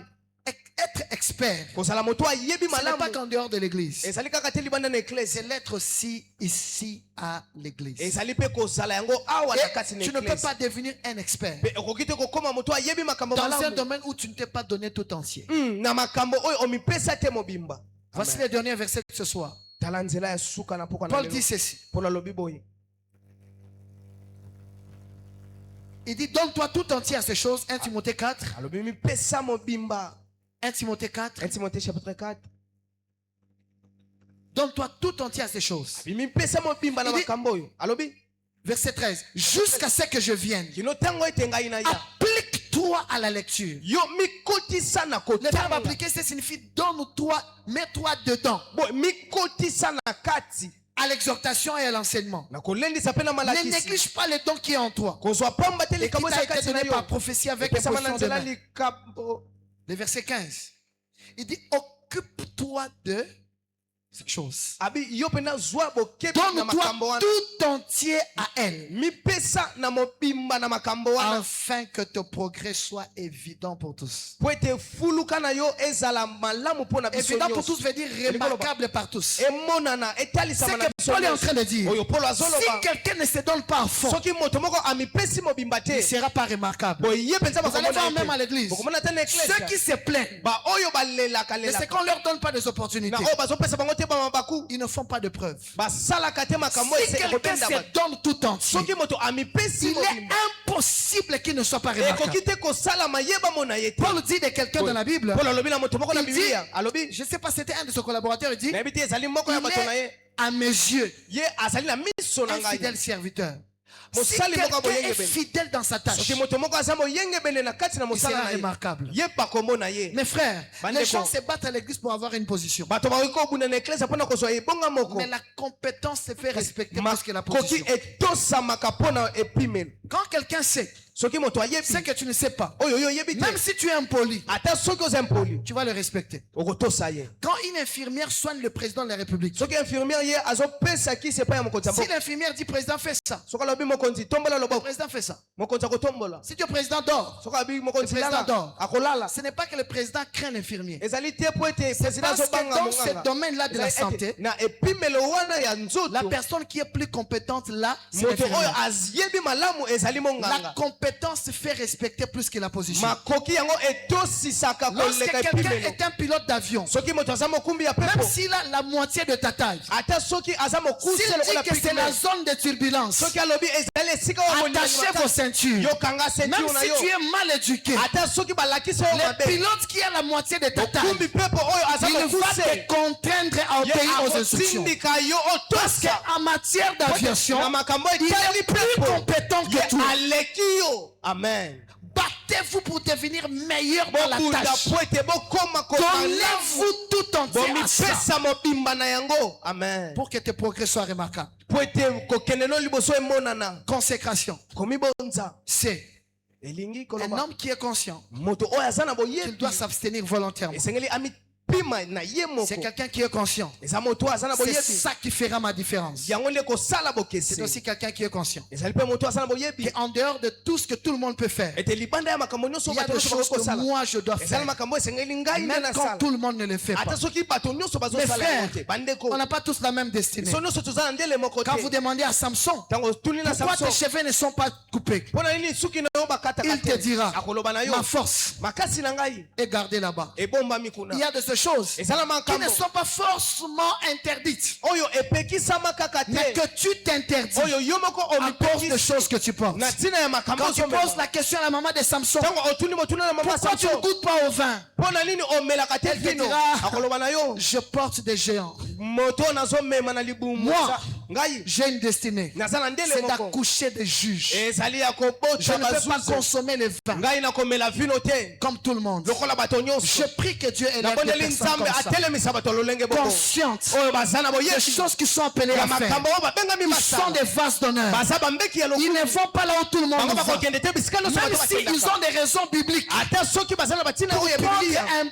être expert, kozala moto ayebi ce n'est malamu pas qu'en dehors de l'église. ezali kaka te libanda na eklese C'est l'être aussi ici à l'église. ezali mpe kozala yango awa na Et kati na tu ne peux eklese pas devenir un expert mpe okoki te kokóma moto ayebi makambo dans un malamu domaine où tu ne t'es pas donné tout entier. na makambo oyo omipesa te mobimba Voici le dernier verset de ce soir. tala nzela ya suka na pokwa na Paul lelo dit ceci. mpona alobi boye Il dit, donne-toi tout entier à ces choses. 1 Timothée 4. alobi mipesa mobimba 1 Timothée 4. 1 Timothée chapitre 4 Donne-toi tout entier à ces choses. mipesa mobimba na Il dit- makambo oyo alobi Verset 13. Jusqu'à ce que je vienne. kino ntango ete ngai na ya Applique-toi à la lecture. yo mikotisa na Le verbe kotanga appliquer, ça signifie donne-toi, mets-toi dedans. boye mikotisa na kati À l'exhortation et à l'enseignement. na kolendisa mpe na Ne malakisi néglige pas le don qui est en toi. kozwa pamba te Et qui likambo t'a eza été kati na donné yo par prophétie avec une epesama na position de nzela main. likambo Le verset 15. Il dit, occupe-toi de ces choses. abi yo mpena zwa bokebi na Donne-toi makambo wana tout entier à elle. mipesa na mobimba na makambo wana Afin que ton progrès soit évident pour tous. po ete fuluka na yo ezala malamu mpo na biso Évident pour nyonso tous veut dire remarquable par tous. emonana C'est etalisama na que biso Paul est en nyonso train de dire. oyo polo Si azoloba quelqu'un ne se donne pas à fond, soki moto moko amipesi mobimba il ne te sera pas remarquable. boye ye mpenza Vous allez voir même à bakomona l'église. bokomona te na Ceux eklesa qui se plaignent, baoyo balelaka mais c'est lelaka qu'on ne leur donne pas des opportunités. na oyo bazopesa bango te bamabaku Ils ne font pas de preuves. basalaka te makambo Si quelqu'un ekobenda se bato donne tout entier, soki moto amipesi il est mobimba impossible qu'il ne soit pas remarquable. ekoki te kosalama ye bamona ye te Paul dit de quelqu'un dans la Bible, polo alobi na moto moko na il dit, biblia alobi je ne sais pas, c'était un de ses collaborateurs, il dit, nayebi te ezali moko ya il bato na ye est à mes yeux ye azali na miso na un ngai fidèle serviteur. Si quelqu'un est fidèle dans sa tâche, il sera remarquable. Mes frères, les gens se battent à l'église pour avoir une position. Mais la compétence se fait respecter plus que la position. Quand quelqu'un sait ce que tu ne sais pas, même si tu es impoli, tu vas le respecter. Quand une infirmière soigne le président de la République, si l'infirmière dit président fait ça, le président fait ça. Si le président dort, le président dort. Ce n'est pas que le président craint l'infirmier. C'est parce que dans ce domaine-là de la santé, la personne qui est plus compétente là, c'est l'infirmière. La compétence se fait respecter plus que la position. Lorsque quelqu'un est un pilote d'avion, même s'il a la moitié de ta taille, s'il dit que c'est la zone de turbulence, attachez vos ceintures. Même si tu es mal éduqué, le pilote qui a la moitié de ta taille, il va te contraindre à obéir aux instructions. Parce qu'en matière d'aviation, il est plus compétent que toi. Amen. Battez-vous pour devenir meilleur dans la tâche. Donnez-vous tout entier à ça. Amen. Pour que tes progrès soient remarquables. Consécration. C'est un homme qui est conscient qu'il doit s'abstenir volontairement. C'est quelqu'un qui est conscient. C'est ça qui fera ma différence. C'est aussi quelqu'un qui est conscient. En dehors de tout ce que tout le monde peut faire, il y a des choses que moi je dois faire. Même quand tout le monde ne le fait pas. Mes frères, on n'a pas tous la même destinée. Quand vous demandez à Samson, pourquoi tes cheveux ne sont pas coupés, il te dira, ma force est gardée là-bas. Il y a de ces choses qui ne sont pas forcément interdites, mais que tu t'interdis à cause de choses que tu portes. Quand tu poses la question à la maman de Samson, pourquoi tu ne goûtes pas au vin, elle te dira, je porte des géants. Moi, j'ai une destinée, c'est d'accoucher des juges. Je ne peux pas consommer le vin comme tout le monde. Je prie que Dieu élève des personnes comme ça, conscientes des choses qui sont appelées à faire. Ils sont des vases d'honneur. Ils ne vont pas là où tout le monde va. Même s'ils ont des raisons bibliques pour prendre un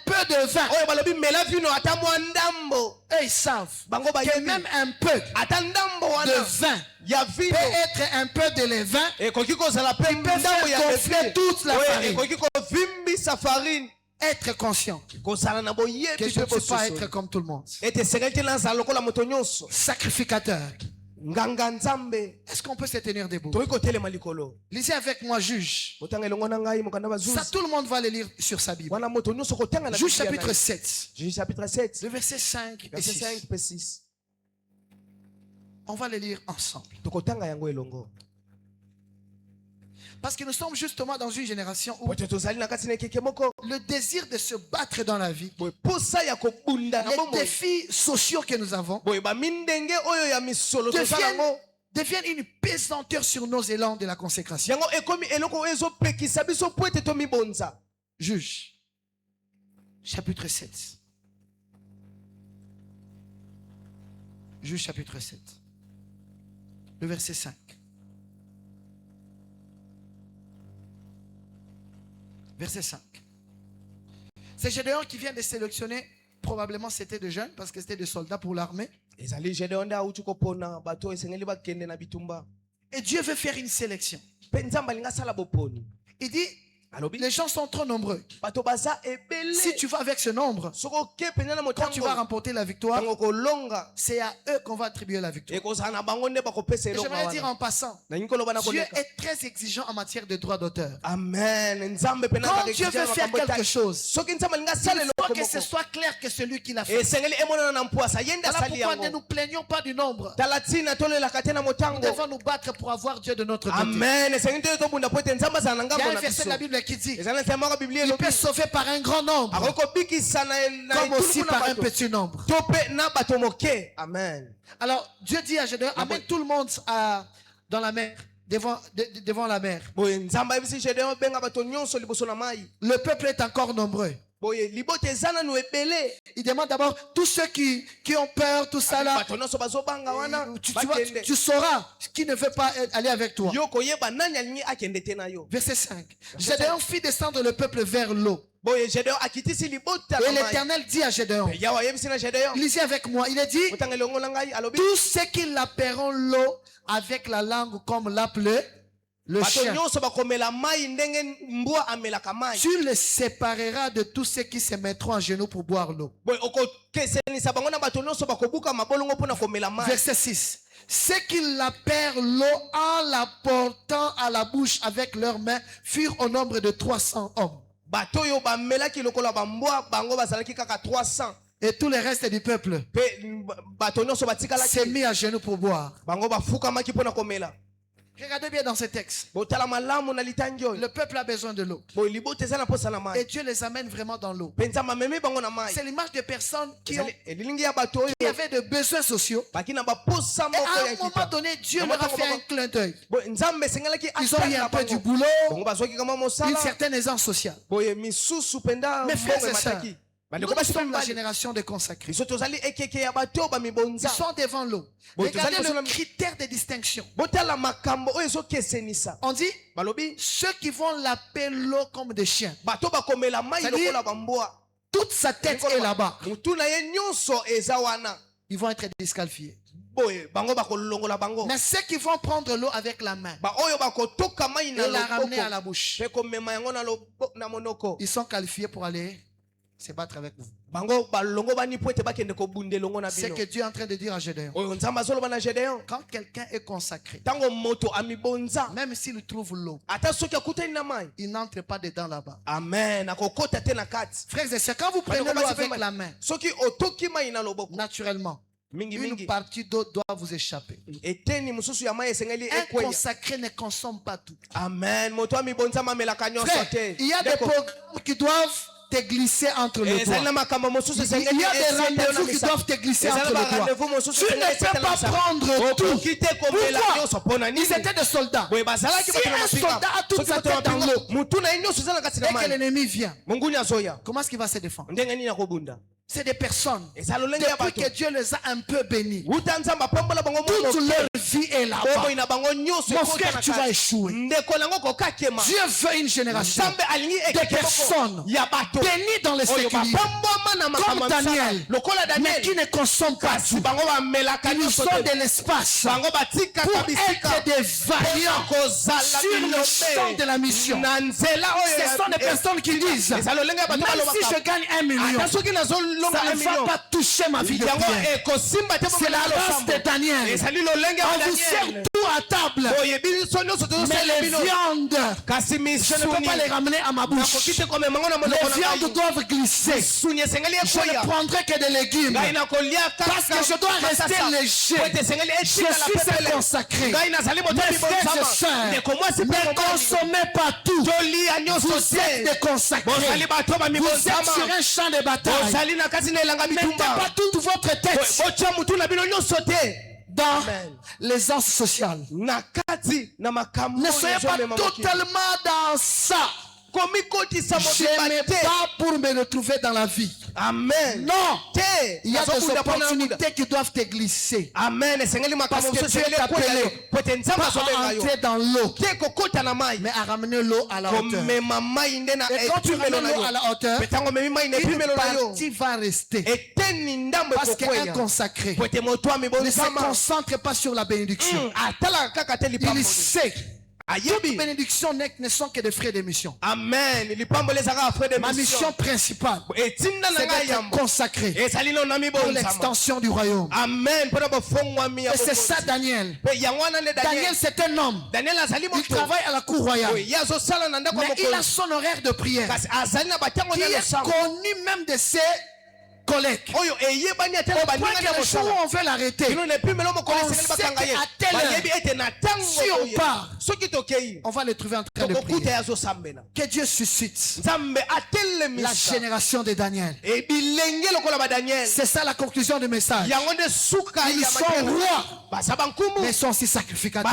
peu de vin, ils savent que même un peu de vin peut être un peu de levain qui peut faire gonfler toute la farine. Être conscient que je ne peux pas être comme tout le monde. Sacrificateur. Est-ce qu'on peut se tenir debout? Lisez avec moi Juge. Ça, tout le monde va le lire sur sa Bible. Juge chapitre 7. Le verset 5 et 6. On va le lire ensemble. Parce que nous sommes justement dans une génération où le désir de se battre dans la vie, les défis sociaux que nous avons, deviennent une pesanteur sur nos élans de la consécration. Juge, chapitre 7. Juge, chapitre 7. Le verset 5. Verset 5. C'est Gédéon qui vient de sélectionner, probablement c'était des jeunes parce que c'était des soldats pour l'armée. Et Dieu veut faire une sélection. Il dit, les gens sont trop nombreux. Si tu vas avec ce nombre, quand tu vas remporter la victoire, c'est à eux qu'on va attribuer la victoire. Et j'aimerais dire en passant, Dieu est très exigeant en matière de droit d'auteur. Amen. Quand Dieu veut faire quelque chose, il faut que ce soit clair que celui qui l'a fait. Voilà pourquoi ne nous plaignons pas du nombre. Nous devons nous battre pour avoir Dieu de notre côté. Amen. Il y a un verset de la Bible qui dit, il peut sauver par un grand nombre comme aussi par un petit nombre. Amen. Alors Dieu dit à Gédéon, amène tout le monde dans la mer devant la mer. boye nzambe ayebisi Gédéon obenga bato nyonso liboso na mai. Le peuple est encore nombreux. Boye libota eza nanu ebele. Il demande d'abord tous ceux qui ont peur, tout ça là. Bato nyonso bazobanga wana Tu sauras qui ne veut pas aller avec toi. yo koyeba nani alingi akende te na yo. Verset 5. Gédéon fit descendre le peuple vers l'eau. Boye Gédéon akitisi libota Et na mai. l'Éternel dit à Gédéon, Yawe ayebisi na Gédéon lisez avec moi, il est dit, otanga elongo na ngai alobi tous ceux qui l'appelleront l'eau avec la langue comme l'appelait le bato chien, nyonso bakomela mai ndenge mbwa amelaka mai. tu les sépareras de tous ceux qui se mettront à genoux pour boire l'eau. Boye okokesenisa bango na bato nyonso bakobuka mabolongo mpona komela mai. Verset 6. Ceux qui l'appellent l'eau en la portant à la bouche avec leurs mains furent au nombre de 300 hommes. Bato oyo bamelaki lokola bambwa bango bazalaki kaka 300. Et tout le reste du peuple Pe bato nyonso s'est batikalaki mis à genoux pour boire. bango bafukamaki mpona komela. Regardez bien dans ce texte. Botala malamu na litangi oyo. Le peuple a besoin de l'eau. Boye libota eza na posa na Et mai. Dieu les amène vraiment dans l'eau. Mpe nzambe amemi bango na mai. C'est l'image de personnes qui Elilingi ya bato oyo avaient de besoins sociaux. baki na baposa Et moko à ya un moment kita. donné, Dieu leur a fait un clin d'œil. Boye nzambe esengelaki Ils ont eu un peu du bango. boulot, Bango bazwaki kama une mosala. certaine aisance sociale. Boye misusu penda Mes frères mbongo et sœurs, emataki. nous Bandeko basi sommes la mibali. génération des consacrés. Biso tozali ekeke ya bato Ils bamibonza. sont devant l'eau. Bon, Regardez tu as le dit- critère de distinction. Botala makambo oyo ezokesenisa. On dit, Balobi ceux qui vont l'appeler l'eau comme des chiens, bato bakomela mai C'est-à-dire- lokola bambwa. toute sa tête est là-bas. Mutu na ye nyonso eza wana. Ils vont être disqualifiés. Boye bango bakolongola bango. Mais ceux qui vont prendre l'eau avec la main Ba oyo bakotoka mai et na la ramener à loboko. la bouche, Pe komema yango na monoko. ils sont qualifiés pour aller se battre avec vous. Bango balongo bani po ete bakende kobunde longo na C'est bino. que Dieu est en train de dire à Gédéon. Oyo nzambe azoloba na Gédéon. Quand quelqu'un est consacré, Tango moto amibonza. même s'il trouve l'eau, Ata soki akutani na mai. il n'entre pas dedans là-bas. Amen. Akokota te na kati. Frères et sœurs, quand vous prenez l'eau avec la main, Soki otoki mai na loboko. naturellement, Mingi une mingi. partie d'eau doit vous échapper. Eteni mususu ya mai esengeli Un ekweya. consacré ne consomme pas tout. Amen. Moto amibonza mamelaka nyonso Frère, te. il y a des Deko. programmes qui doivent te glisser entre les Ezali na doigts. makambo mosusu Il esengeli y a des esimba yo na rendez-vous qui misa. doivent te glisser Ezali entre ba les doigts. rendez-vous mosusu Tu ne esengeli peux esepela pas misa. prendre tout. Okoki te komela nyonso Pourquoi? mpona nini? Ils étaient des soldats. Boye bazalaki Si bato na un mapinga. soldat a toute Soki sa bato na tête dans mapinga, l'eau, mutu na ye nyonso eza na kati na dès que mai. l'ennemi vient, Monguni azoya. comment est-ce qu'il va se défendre? Ndenge nini akobunda? C'est des personnes, Eza lolenge ya depuis bato. que Dieu les a un peu bénis, Uta nzambe apambola bango toute moto. leur vie est là-bas. Bomoi na bango nyonso Mon ekota frère, na tu vas kati. échouer. Ndeko nango kokakema. Dieu veut une génération Nzambe alingi de ekeke personnes moko ya bato. bénies dans les Oyo séculiers, bapambwama na makambo comme ya mosala. Daniel, Lokola mais Daniel. qui ne consomment pas Kasi tout. bango bamelaka Ils nyonso ont te. de l'espace Bango batikaka pour bisika. être des vaillants kozala sur le champ de la mission. na nzela oyo Ce sont des personnes qui disent, eza lolenge ya bato même si balobaka. je gagne 1 million, Ata soki nazolonga ça na ne va million. pas toucher ma vie de yango prière. ekosimba te C'est la race de Daniel. ezali lolenge ya On vous sert Daniel. tout à table, boye biso nyonso mais tozosala les bino viandes, kasi je ne peux misuni pas les ramener à ma nakoki bouche. te komemango na monoko Les na viandes ngai doivent glisser. misuni esengeli Je ne ekoya prendrai que des légumes. ngai nakolia Parce que je dois rester léger. ete esengeli Je etikala suis un pepele consacré. ngai nazali moto Mes frères et mibonsama sœurs, ndeko mwasi mpe ne mobali consommez pas tout. tolia nyonso Vous êtes te des consacrés. bozali bato Vous êtes bamibonsama sur un champ de bataille. bozali na kati na elanga Mettez bitumba pas toute votre tête botia mutu na bino nyonso te dans Amen. l'aisance sociale. na kati na makambo Ne oyo soyez pas ezomema mokili. totalement dans ça. komikotisa Je mobimba n'ai te pas pour me retrouver dans la vie. amen Non. te Il y a des nazobunda mpona muda. opportunités qui doivent te glisser. amen esengeli Parce makambo que mosusu Dieu t'a elekwela yo appelé. po ete nzambe Pas à azobenga yo entrer dans l'eau, te kokota na mai mais à ramener l'eau à la hauteur. komema mai nde na Et quand tu epimelo ramènes na l'eau à yo la hauteur, pe ntango omemi mai na une epimelo na yo partie va rester. eteni ndambo Parce qu'un ekokweya consacré po ete moto ne se amibonzama concentre pas sur la bénédiction. atalaka kaka te Il lipamboli sait. Toutes ayebi bénédictions ne sont que des frais de mission. amen lipamboli ezalaka afrais de Ma mission mission principale, etinda na c'est ngai d'être yambo consacré ezali no na pour mibonzama l'extension du royaume. amen mpona bafongwami ya Et c'est ça bokonzi. Daniel. Pe yango wana nde Daniel, daniel c'est un homme. daniel azali Il moto travaille à la cour royale. oyo ye azosala na ndako ya Mais il a mokonzi son horaire de prière kasi azali na batango qui na est losambo connu même de ses collègues. Au point que le jour où on veut l'arrêter, on sait qu'à telle heure, si on part, on va le trouver en train de prier. Que Dieu suscite la génération de Daniel. C'est ça la conclusion du message. Ils sont rois, mais ils sont aussi sacrificateurs.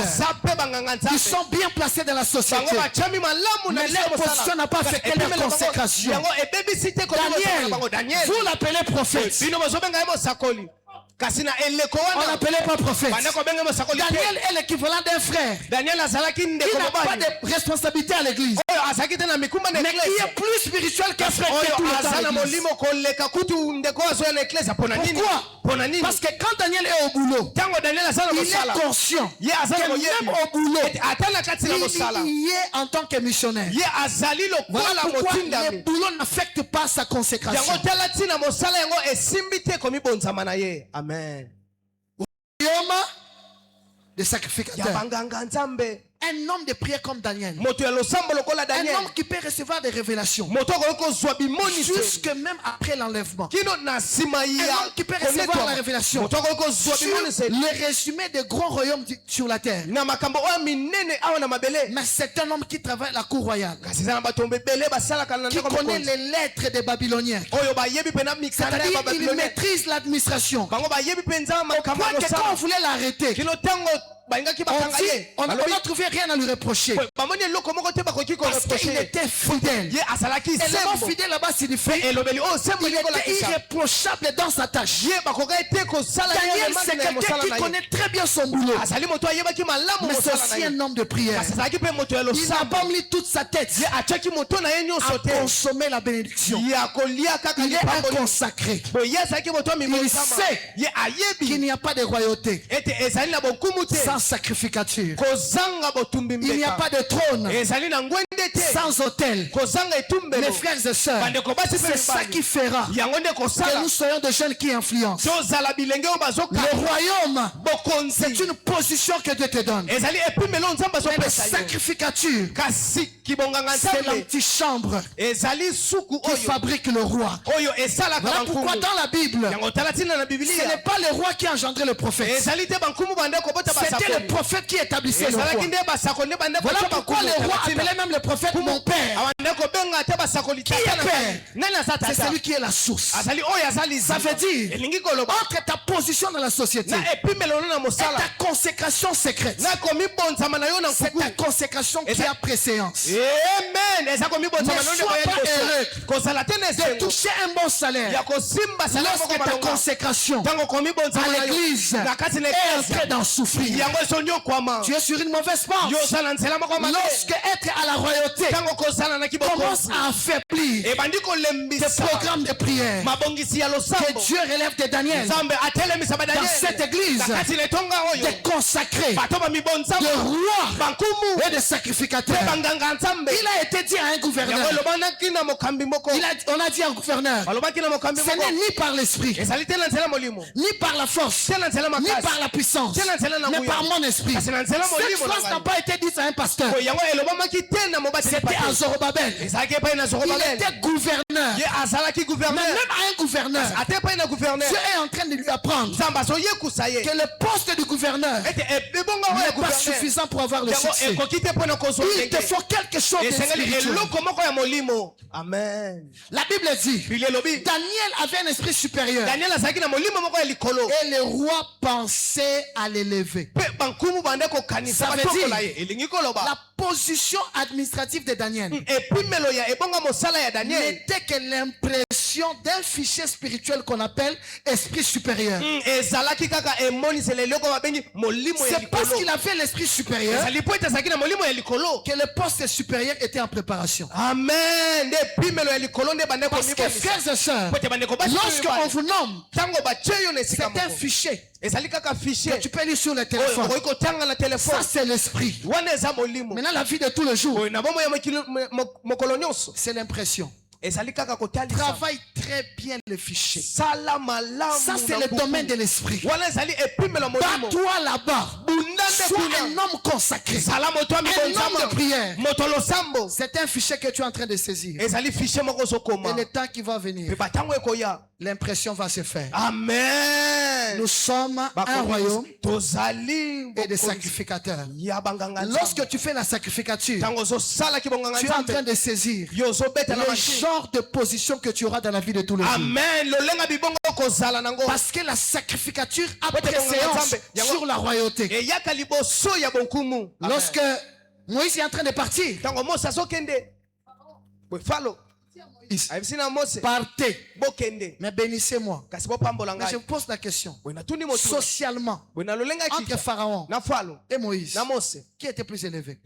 Ils sont bien placés dans la société, mais leur position n'a pas affecté leur consécration. Daniel, vous l'appelez prophète. On l'appelait pas prophète. Daniel est l'équivalent d'un frère qui n'a pas de responsabilité à l'église, mais qui est plus spirituel qu'un frère qui est tout le temps à l'église. Pourquoi? Parce que quand Daniel est au boulot, il est conscient que même au boulot, il y est en tant que missionnaire. Voilà pourquoi le boulot n'affecte pas sa consécration. Amen. Des sacrificateurs. Un homme de prière comme Daniel. Un homme qui peut recevoir des révélations jusque même après l'enlèvement. Un homme qui peut recevoir la révélation sur le résumé des grands royaumes sur la terre. Mais c'est un homme qui travaille à la cour royale, qui connaît les lettres des Babyloniens. C'est-à-dire qu'il maîtrise l'administration. Quand on voulait l'arrêter, on n'a trouvé rien à lui reprocher, parce qu'il était fidèle. Et le mot fidèle là-bas signifie il était irréprochable dans sa tâche. Daniel, c'est quelqu'un qui connaît très bien son boulot, mais c'est aussi un homme de prière. Il n'a pas mis toute sa tête à consommer la bénédiction. Il est un consacré. Il sait qu'il n'y a pas de royauté sans sacrificature. Il n'y a pas de trône sans autel. Mes frères et sœurs, c'est ça qui fera que nous soyons des jeunes qui influencent. Le royaume, c'est une position que Dieu te donne. Mais la sacrificature, c'est l'antichambre qui fabrique le roi. Voilà pourquoi dans la Bible, ce n'est pas le roi qui a engendré le prophète, c'était le prophète qui établissait le roi. Voilà pourquoi le roi appelait même le prophète mon père. Qui est père? C'est celui qui est la source. Ça veut dire, entre ta position dans la société et ta consécration secrète, c'est ta consécration qui a préséance. Ne sois pas heureux de toucher un bon salaire lorsque ta consécration à l'église est entrée dans souffrir. Tu es sur une mauvaise pente. Lorsque être à la royauté commence à affaiblir tes programmes de prière, que Dieu relève de Daniel dans cette église, des consacrés, de rois et de sacrificateurs. Il a été dit à un gouverneur, on a dit à un gouverneur, ce n'est ni par l'esprit, ni par la force, ni par la puissance, mais par mon esprit. Cette phrase n'a pas été dite à un pasteur, c'était à Zorobabel. Il était gouverneur. Mais même à un gouverneur, Dieu est en train de lui apprendre que le poste du gouverneur n'est pas suffisant pour avoir le succès. Il te faut quelque chose de spirituel. Amen. La Bible dit, Daniel avait un esprit supérieur et le roi pensait à l'élever. Ça veut dire, la position administrative de Daniel n'était que l'impression d'un fichier spirituel qu'on appelle esprit supérieur. C'est parce qu'il avait l'esprit supérieur que le poste supérieur était en préparation. Amen. Parce que frères et sœurs, lorsqu'on vous nomme, c'est un fichier que tu peux lire sur le téléphone. Ça c'est l'esprit. Maintenant la vie de tous les jours, c'est l'impression. Travaille très bien le fichier. Ça c'est le domaine de l'esprit. Bats-toi là-bas Sois un homme consacré, un homme de prière. C'est un fichier que tu es en train de saisir. Et le temps qui va venir, l'impression va se faire. Amen. Nous sommes un royaume et des sacrificateurs. Lorsque tu fais la sacrificature, tu es en train de saisir le genre de position que tu auras dans la vie de tous les jours. Amen. Parce que la sacrificature a préséance sur la royauté. Lorsque Moïse est en train de partir, partez, mais bénissez-moi. Mais je vous pose la question. Socialement, entre Pharaon et Moïse, qui était plus élevé?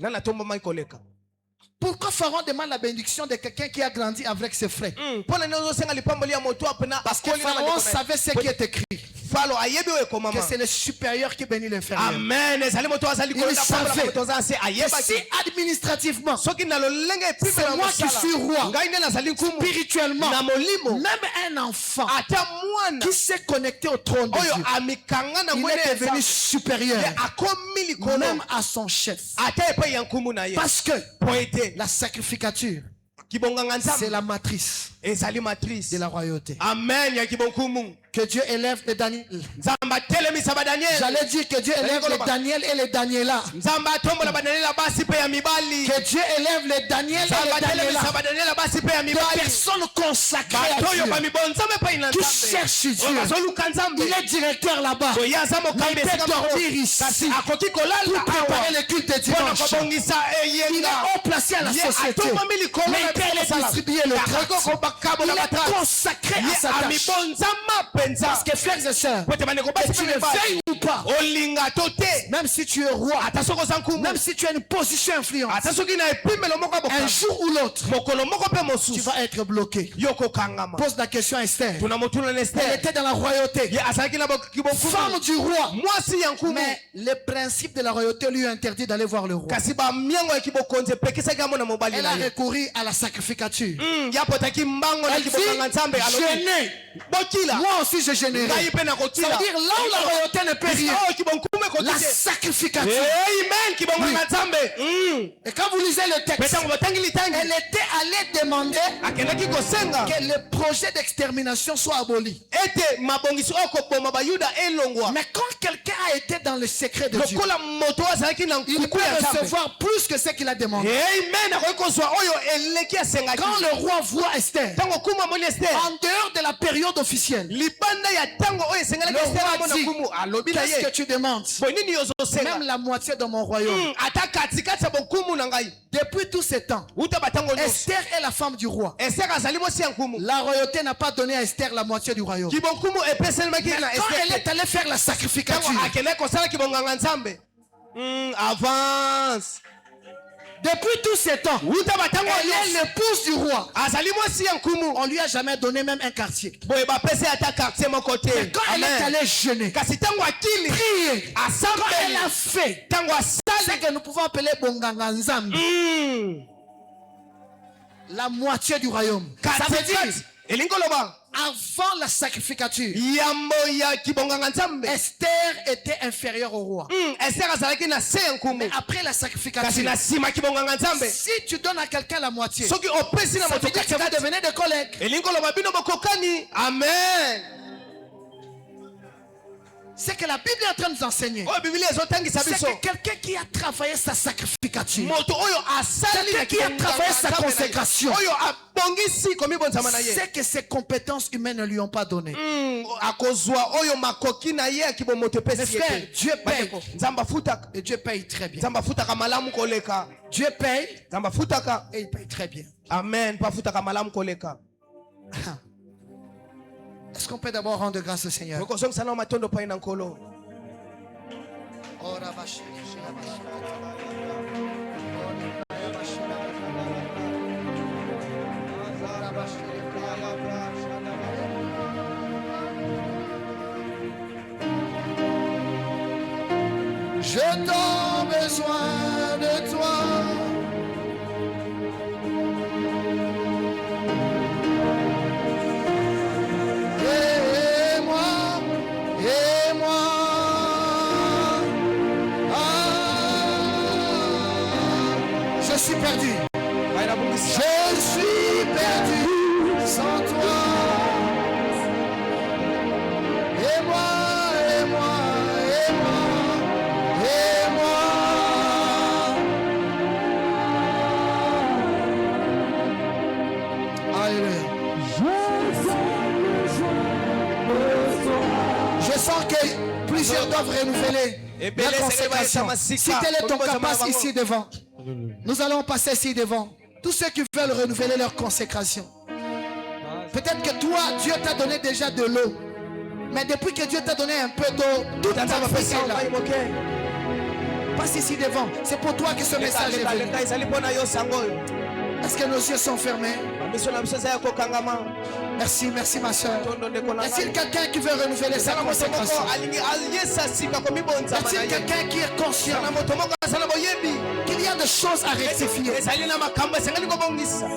Pourquoi Pharaon demande la bénédiction de quelqu'un qui a grandi avec ses frères? Parce que Pharaon savait ce qui est écrit, que c'est le supérieur qui bénit l'inférieur. Amen. Il savait. Si administrativement, c'est moi qui suis roi, spirituellement, même un enfant qui s'est connecté au trône de Dieu, il est devenu supérieur même à son chef. Parce que la sacrificature, c'est la matrice de la royauté. Amen. Que Dieu élève les Daniel. J'allais dire que Dieu élève les Daniel et les Daniela. Que Dieu élève les Daniel et les Daniela. Des personnes consacrées à Dieu, qui cherchent Dieu. Il est directeur là-bas. Il peut dormir ici pour préparer le culte de dimanche. Il est haut placé à la société. Mais il peut aller distribuer le tract. Il est consacré à sa tâche. Parce que frères et sœurs, que tu le veuilles ou pas, même si tu es roi, même si tu as une position influente, un jour ou l'autre, tu vas être bloqué. Pose la question à Esther. Elle était dans la royauté, femme du roi, mais le principe de la royauté lui a interdit d'aller voir le roi. Elle a recouru à la sacrificature. Elle dit, jeûner. Moi aussi je générais. Ça veut dire là où la royauté ne peut rien, la sacrificature. Oui. Et quand vous lisez le texte, elle était allée demander que le projet d'extermination soit aboli. Mais quand quelqu'un a été dans le secret de Dieu, il peut recevoir plus que ce qu'il a demandé. Quand le roi voit Esther, en dehors de la période officielle, le roi dit, qu'est-ce que tu demandes? Même la moitié de mon royaume. Depuis tous ces temps, Esther est la femme du roi. La royauté n'a pas donné à Esther la moitié du royaume. Mais quand elle est allée faire la sacrificature, avance. Depuis tous ces temps, elle est l'épouse du roi. On lui a jamais donné même un quartier. Mais quand elle est allée jeûner, prier, quand elle a fait ce que nous pouvons appeler Bonganga Nzambi, la moitié du royaume. Ça veut dire, avant la sacrificature, Esther était inférieure au roi. Mais après la sacrificature, si tu donnes à quelqu'un la moitié, ça veut dire que vous devenez des collègues. Amen. C'est que la Bible est en train de nous enseigner. C'est que quelqu'un qui a travaillé sa sacrificature, quelqu'un qui a travaillé sa consécration, c'est que ses compétences humaines ne lui ont pas donné. Mais frère, Dieu paye. Et Dieu paye très bien. Dieu paye et il paye très bien. Amen. Est-ce qu'on peut d'abord rendre grâce au Seigneur? Je t'ai besoin de toi. Et moi, ah, suis perdu. Je suis perdu sans toi. Et moi, et moi, et moi, et moi. Alléluia. Je sens que plusieurs doivent renouveler la consécration. Si tel est ton cas, passe ici devant. Nous allons passer ici devant. Tous ceux qui veulent renouveler leur consécration. Peut-être que toi, Dieu t'a donné déjà de l'eau. Mais depuis que Dieu t'a donné un peu d'eau, toute ta vie est là. Passe ici devant. C'est pour toi que ce message est venu. Est-ce que nos yeux sont fermés? Merci, merci ma soeur. Est-il quelqu'un qui veut renouveler sa consécration? Est-il quelqu'un qui est conscient qu'il y a des choses à rectifier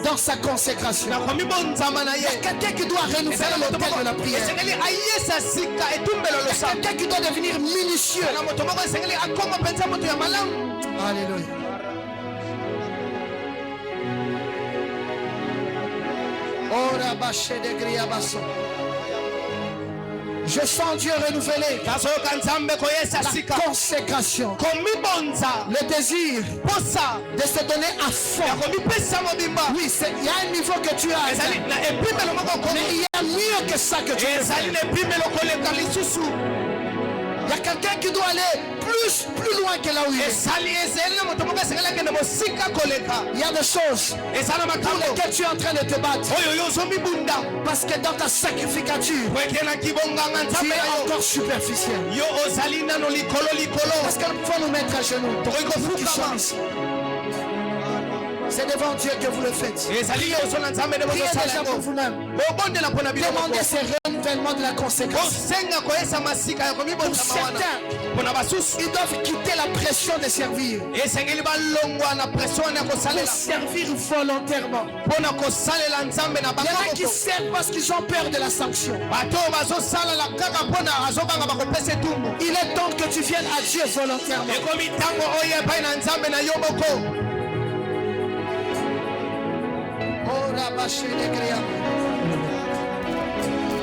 dans sa consécration? Il y a quelqu'un qui doit renouveler l'autel de la prière. Il y a quelqu'un qui doit devenir minutieux. Alléluia. Je sens Dieu renouveler la consécration, le désir de se donner à fond. Oui, il y a un niveau que tu as, mais il y a mieux que ça que tu as. Il y a quelqu'un qui doit aller plus loin que là où il est. Il y a des choses pour lesquelles tu es en train de te battre. Parce que dans ta sacrificature, tu es encore superficiel. Parce qu'il faut nous mettre à genoux. Nous qui sommes ici. C'est devant Dieu que vous le faites. Priez déjà pour vous-même. Demandez ce renouvellement de la conséquence. Pour certains, ils doivent quitter la pression de servir. Pour servir volontairement. Il y en a qui servent parce qu'ils ont peur de la sanction. Il est temps que tu viennes à Dieu volontairement.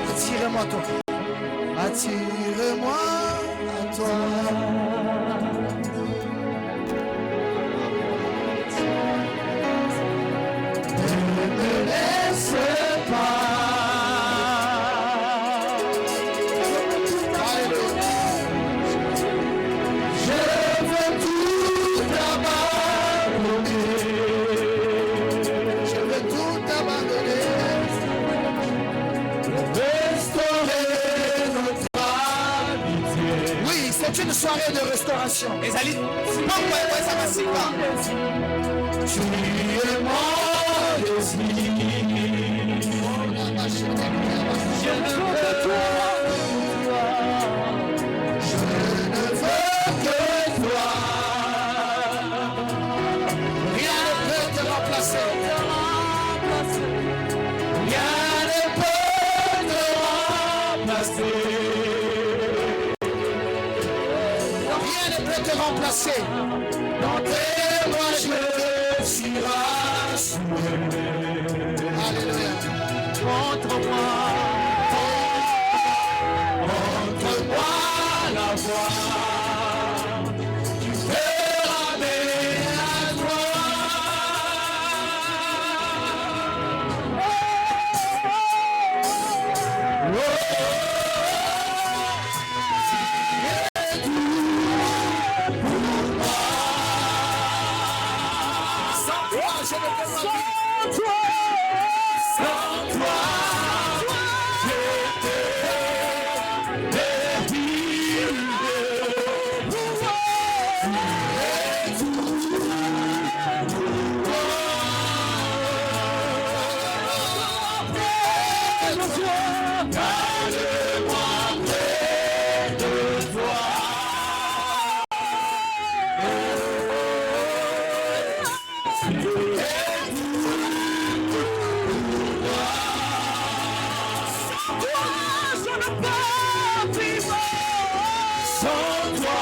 Attire-moi toi. Attire-moi à toi. Ne me laisse pas. Je veux tout abandonner. Je veux tout abandonner. Oui, c'est une soirée de restauration. Tu es mon désir. Je ne veux que toi. Je ne veux que toi. Rien ne peut te remplacer. Rien ne peut te remplacer. Rien ne peut te remplacer. Dans tes bras je suis rassuré. Alléluia. Montre-moi la voie. Tu peux ramener à toi. Sans toi,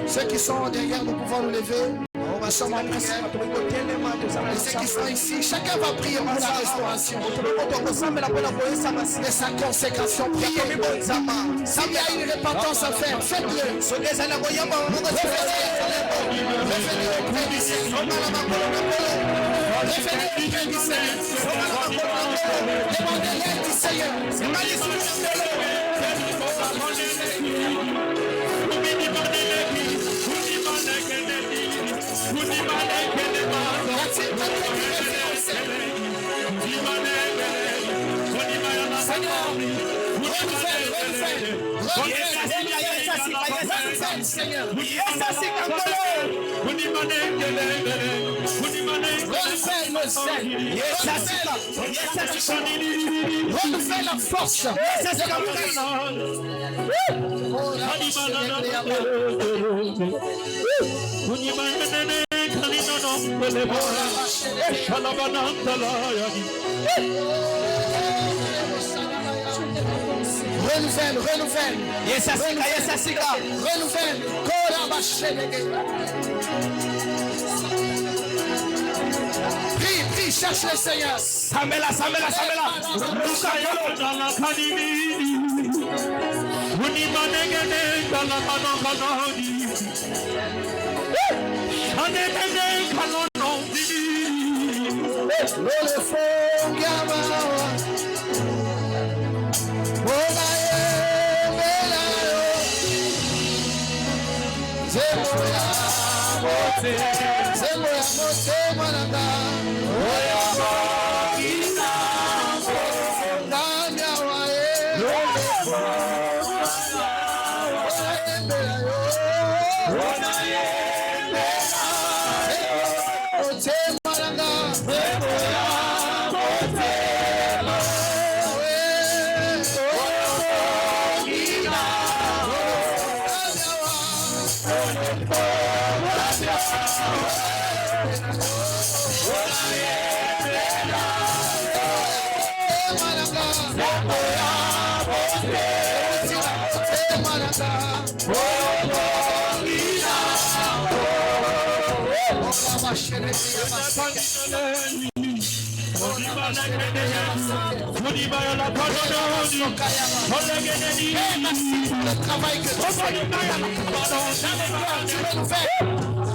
Ceux qui sont derrière, nous pouvons nous lever. Nous sommes en prière. Et ceux qui sont ici, chacun va prier pour la restauration de sa consécration. Priez. S'il y a une repentance à faire, faites-le. Revenez auprès du Seigneur. Revenez auprès du Seigneur. Demandez l'aide du Seigneur. Refais la force. Renouvelle. Renouvelle. Prie, cherche le Seigneur. Samela.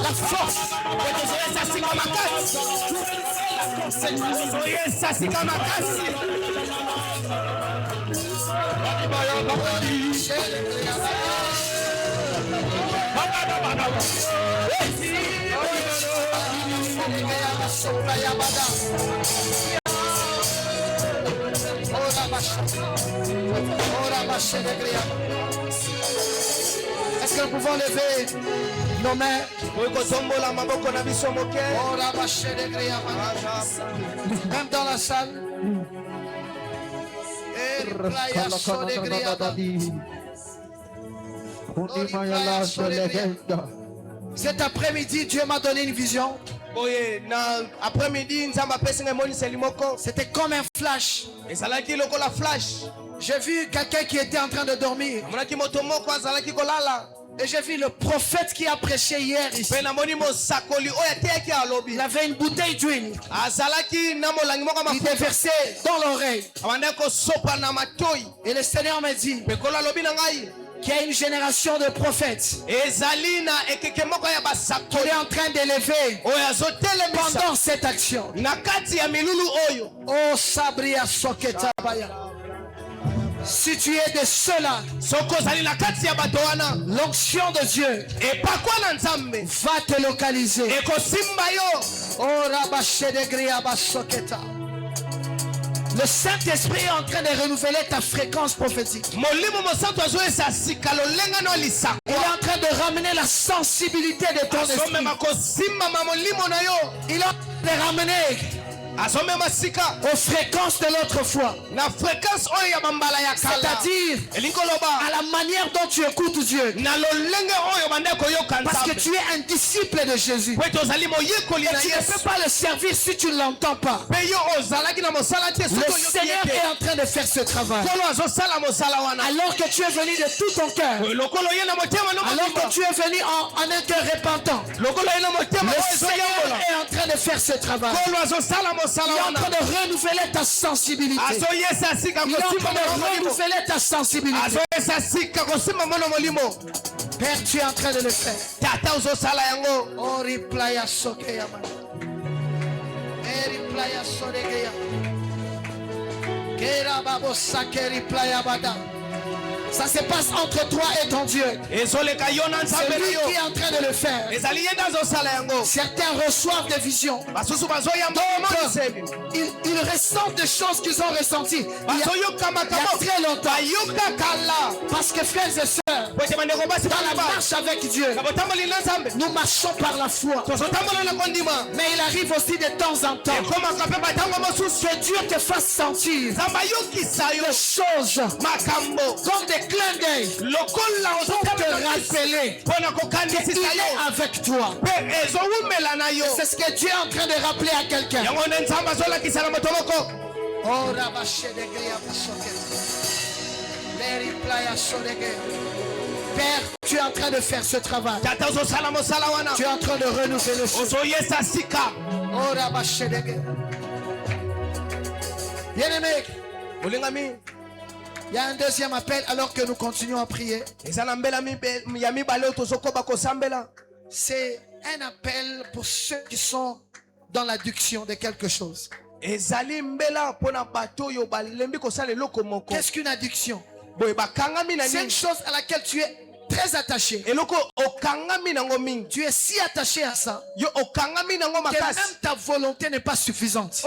La force. Est-ce que nous pouvons lever nos mains? Même dans la salle. Cet après-midi, Dieu m'a donné une vision. C'était comme un flash. J'ai vu quelqu'un qui était en train de dormir. Et j'ai vu le prophète qui a prêché hier ici. Il avait une bouteille d'huile. Il déversait dans l'oreille. Et le Seigneur m'a dit qu'il y a une génération de prophètes qui est en train d'élever pendant cette action. Oh Sabria Soketa Baya. Si tu es de ceux-là, l'onction de Dieu va te localiser. Oh Rabashedegriaba Soketa. Le Saint-Esprit est en train de renouveler ta fréquence prophétique. Il est en train de ramener la sensibilité de ton esprit. Il est en train de ramener aux fréquences de l'autre foi. C'est-à-dire à la manière dont tu écoutes Dieu. Parce que tu es un disciple de Jésus. Et tu ne peux pas le servir si tu ne l'entends pas. Le Seigneur est en train de faire ce travail. Alors que tu es venu de tout ton cœur. Alors que tu es venu en un cœur repentant. Le Seigneur est en train de faire ce travail. Il est en train de renouveler ta sensibilité. Il est en train de renouveler ta sensibilité. Père, tu es en train de le faire. Oh, riplaya sokeya. Riplaya sokeya. Kera babo sakeri playa bada. Ça se passe entre toi et ton Dieu. C'est lui qui est en train de le faire. Certains reçoivent des visions. D'autres, ils ressentent des choses qu'ils ont ressenties il y a très longtemps. Parce que frères et sœurs, dans la marche avec Dieu, nous marchons par la foi. Mais il arrive aussi de temps en temps que Dieu te fasse sentir des choses comme des clin d'œil pour te rappeler qu'il est avec toi. C'est ce que Dieu est en train de rappeler à quelqu'un. Oh, Père, tu es en train de faire ce travail. Tu es en train de renouveler le choses. Bien-aimé, il y a un deuxième appel alors que nous continuons à prier. C'est un appel pour ceux qui sont dans l'addiction de quelque chose. Qu'est-ce qu'une addiction? C'est une chose à laquelle tu es très attaché. Tu es si attaché à ça que même ta volonté n'est pas suffisante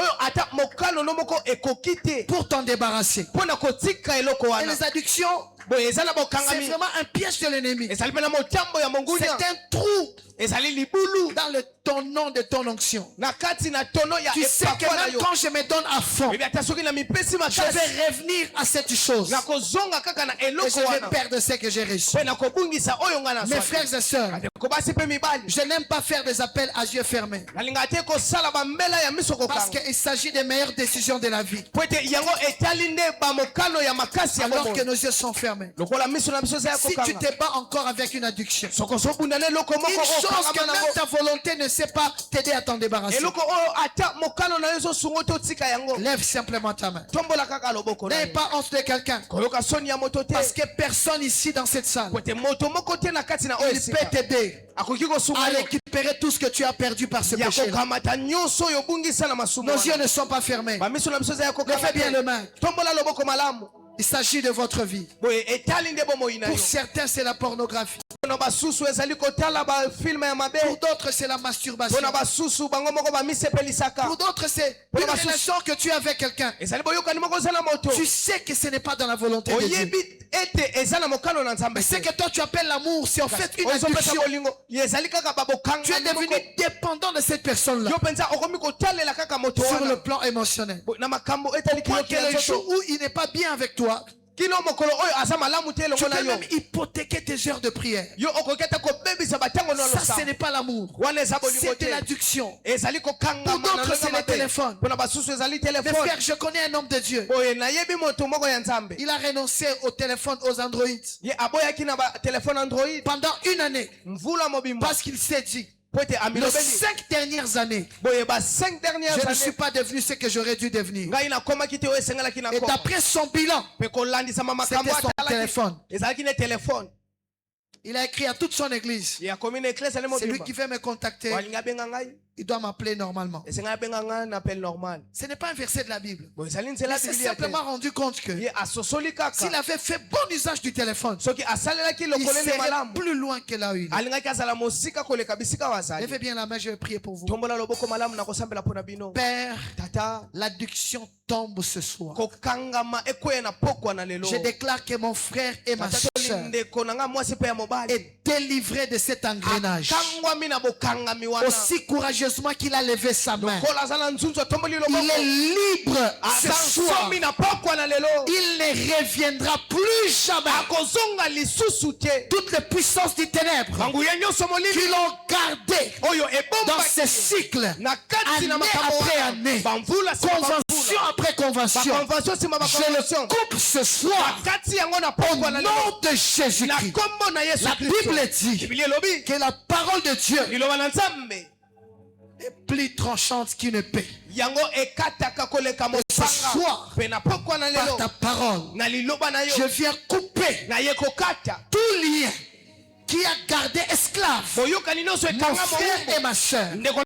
pour t'en débarrasser. Et les addictions, c'est vraiment un piège de l'ennemi. C'est un trou dans ton nom de ton onction. Tu sais que même quand je me donne à fond, je vais revenir à cette chose et je vais perdre ce que j'ai reçu. Mes frères et sœurs, je n'aime pas faire des appels à yeux fermés parce qu'il s'agit des meilleures décisions de la vie alors que nos yeux sont fermés. Si tu te bats encore avec une addiction, une chose que même ta volonté ne sait pas t'aider à t'en débarrasser, lève simplement ta main. N'aie pas honte de quelqu'un, parce que personne ici dans cette salle il peut t'aider à récupérer tout ce que tu as perdu par ce péché. Nos yeux ne sont pas fermés. Levez bien les mains. Il s'agit de votre vie. Pour certains, c'est la pornographie. Pour d'autres, c'est la masturbation. Pour d'autres, c'est une relation que tu as avec quelqu'un. Tu sais que ce n'est pas dans la volonté de Dieu. Mais ce que toi tu appelles l'amour, c'est en fait une addiction. Tu es devenu dépendant de cette personne-là sur le plan émotionnel. Pour que le jour où il n'est pas bien avec toi, tu peux même hypothéquer tes heures de prière. Ça, ce n'est pas l'amour. C'est de l'addiction. Pour d'autres, c'est le téléphone. Mais frère, je connais un homme de Dieu. Il a renoncé au téléphone, aux Android pendant une année. Parce qu'il s'est dit, les 5 dernières années, je ne suis pas devenu ce que j'aurais dû devenir. Et d'après son bilan, c'était son téléphone. Il a écrit à toute son église. C'est lui qui veut me contacter. Il doit m'appeler normalement. Ce n'est pas un verset de la Bible. Il s'est simplement rendu compte que s'il avait fait bon usage du téléphone, il serait plus loin que là où il est. Levez bien la main, je vais prier pour vous. Père, l'addiction tombe ce soir. Je déclare que mon frère et ma soeur est délivré de cet engrenage. Aussi courageux religieusement qu'il a levé sa main. lokola aza na nzunzu atomboli Il loboko est libre ce soir. asansomi na pokwa na lelo Il ne reviendra plus jamais. akozonga lisusu te Toutes les puissances du ténèbre banguya nyonso molili qui l'ont gardé oyo dans ces ebombaki cycles, na kati na année makambo après wana année, bamvula nsima convention après convention, bakonvention nsima je bakonvention le coupe ce soir kati yango na au pokwa na lelo nom de na Jésus-Christ. kombo na yesu La Bible kristo dit biblia elobi que la parole de Dieu liloba na nzambe est plus tranchante qu'une épée. yango ekataka koleka Ce soir, mopanga mpe na pokwa na par lelo ta parole, na liloba na yo je viens couper na ye kokata tout lien qui a gardé esclave boyokani nyonso mon ekanga frère et mowumbu ma soeur. ndeko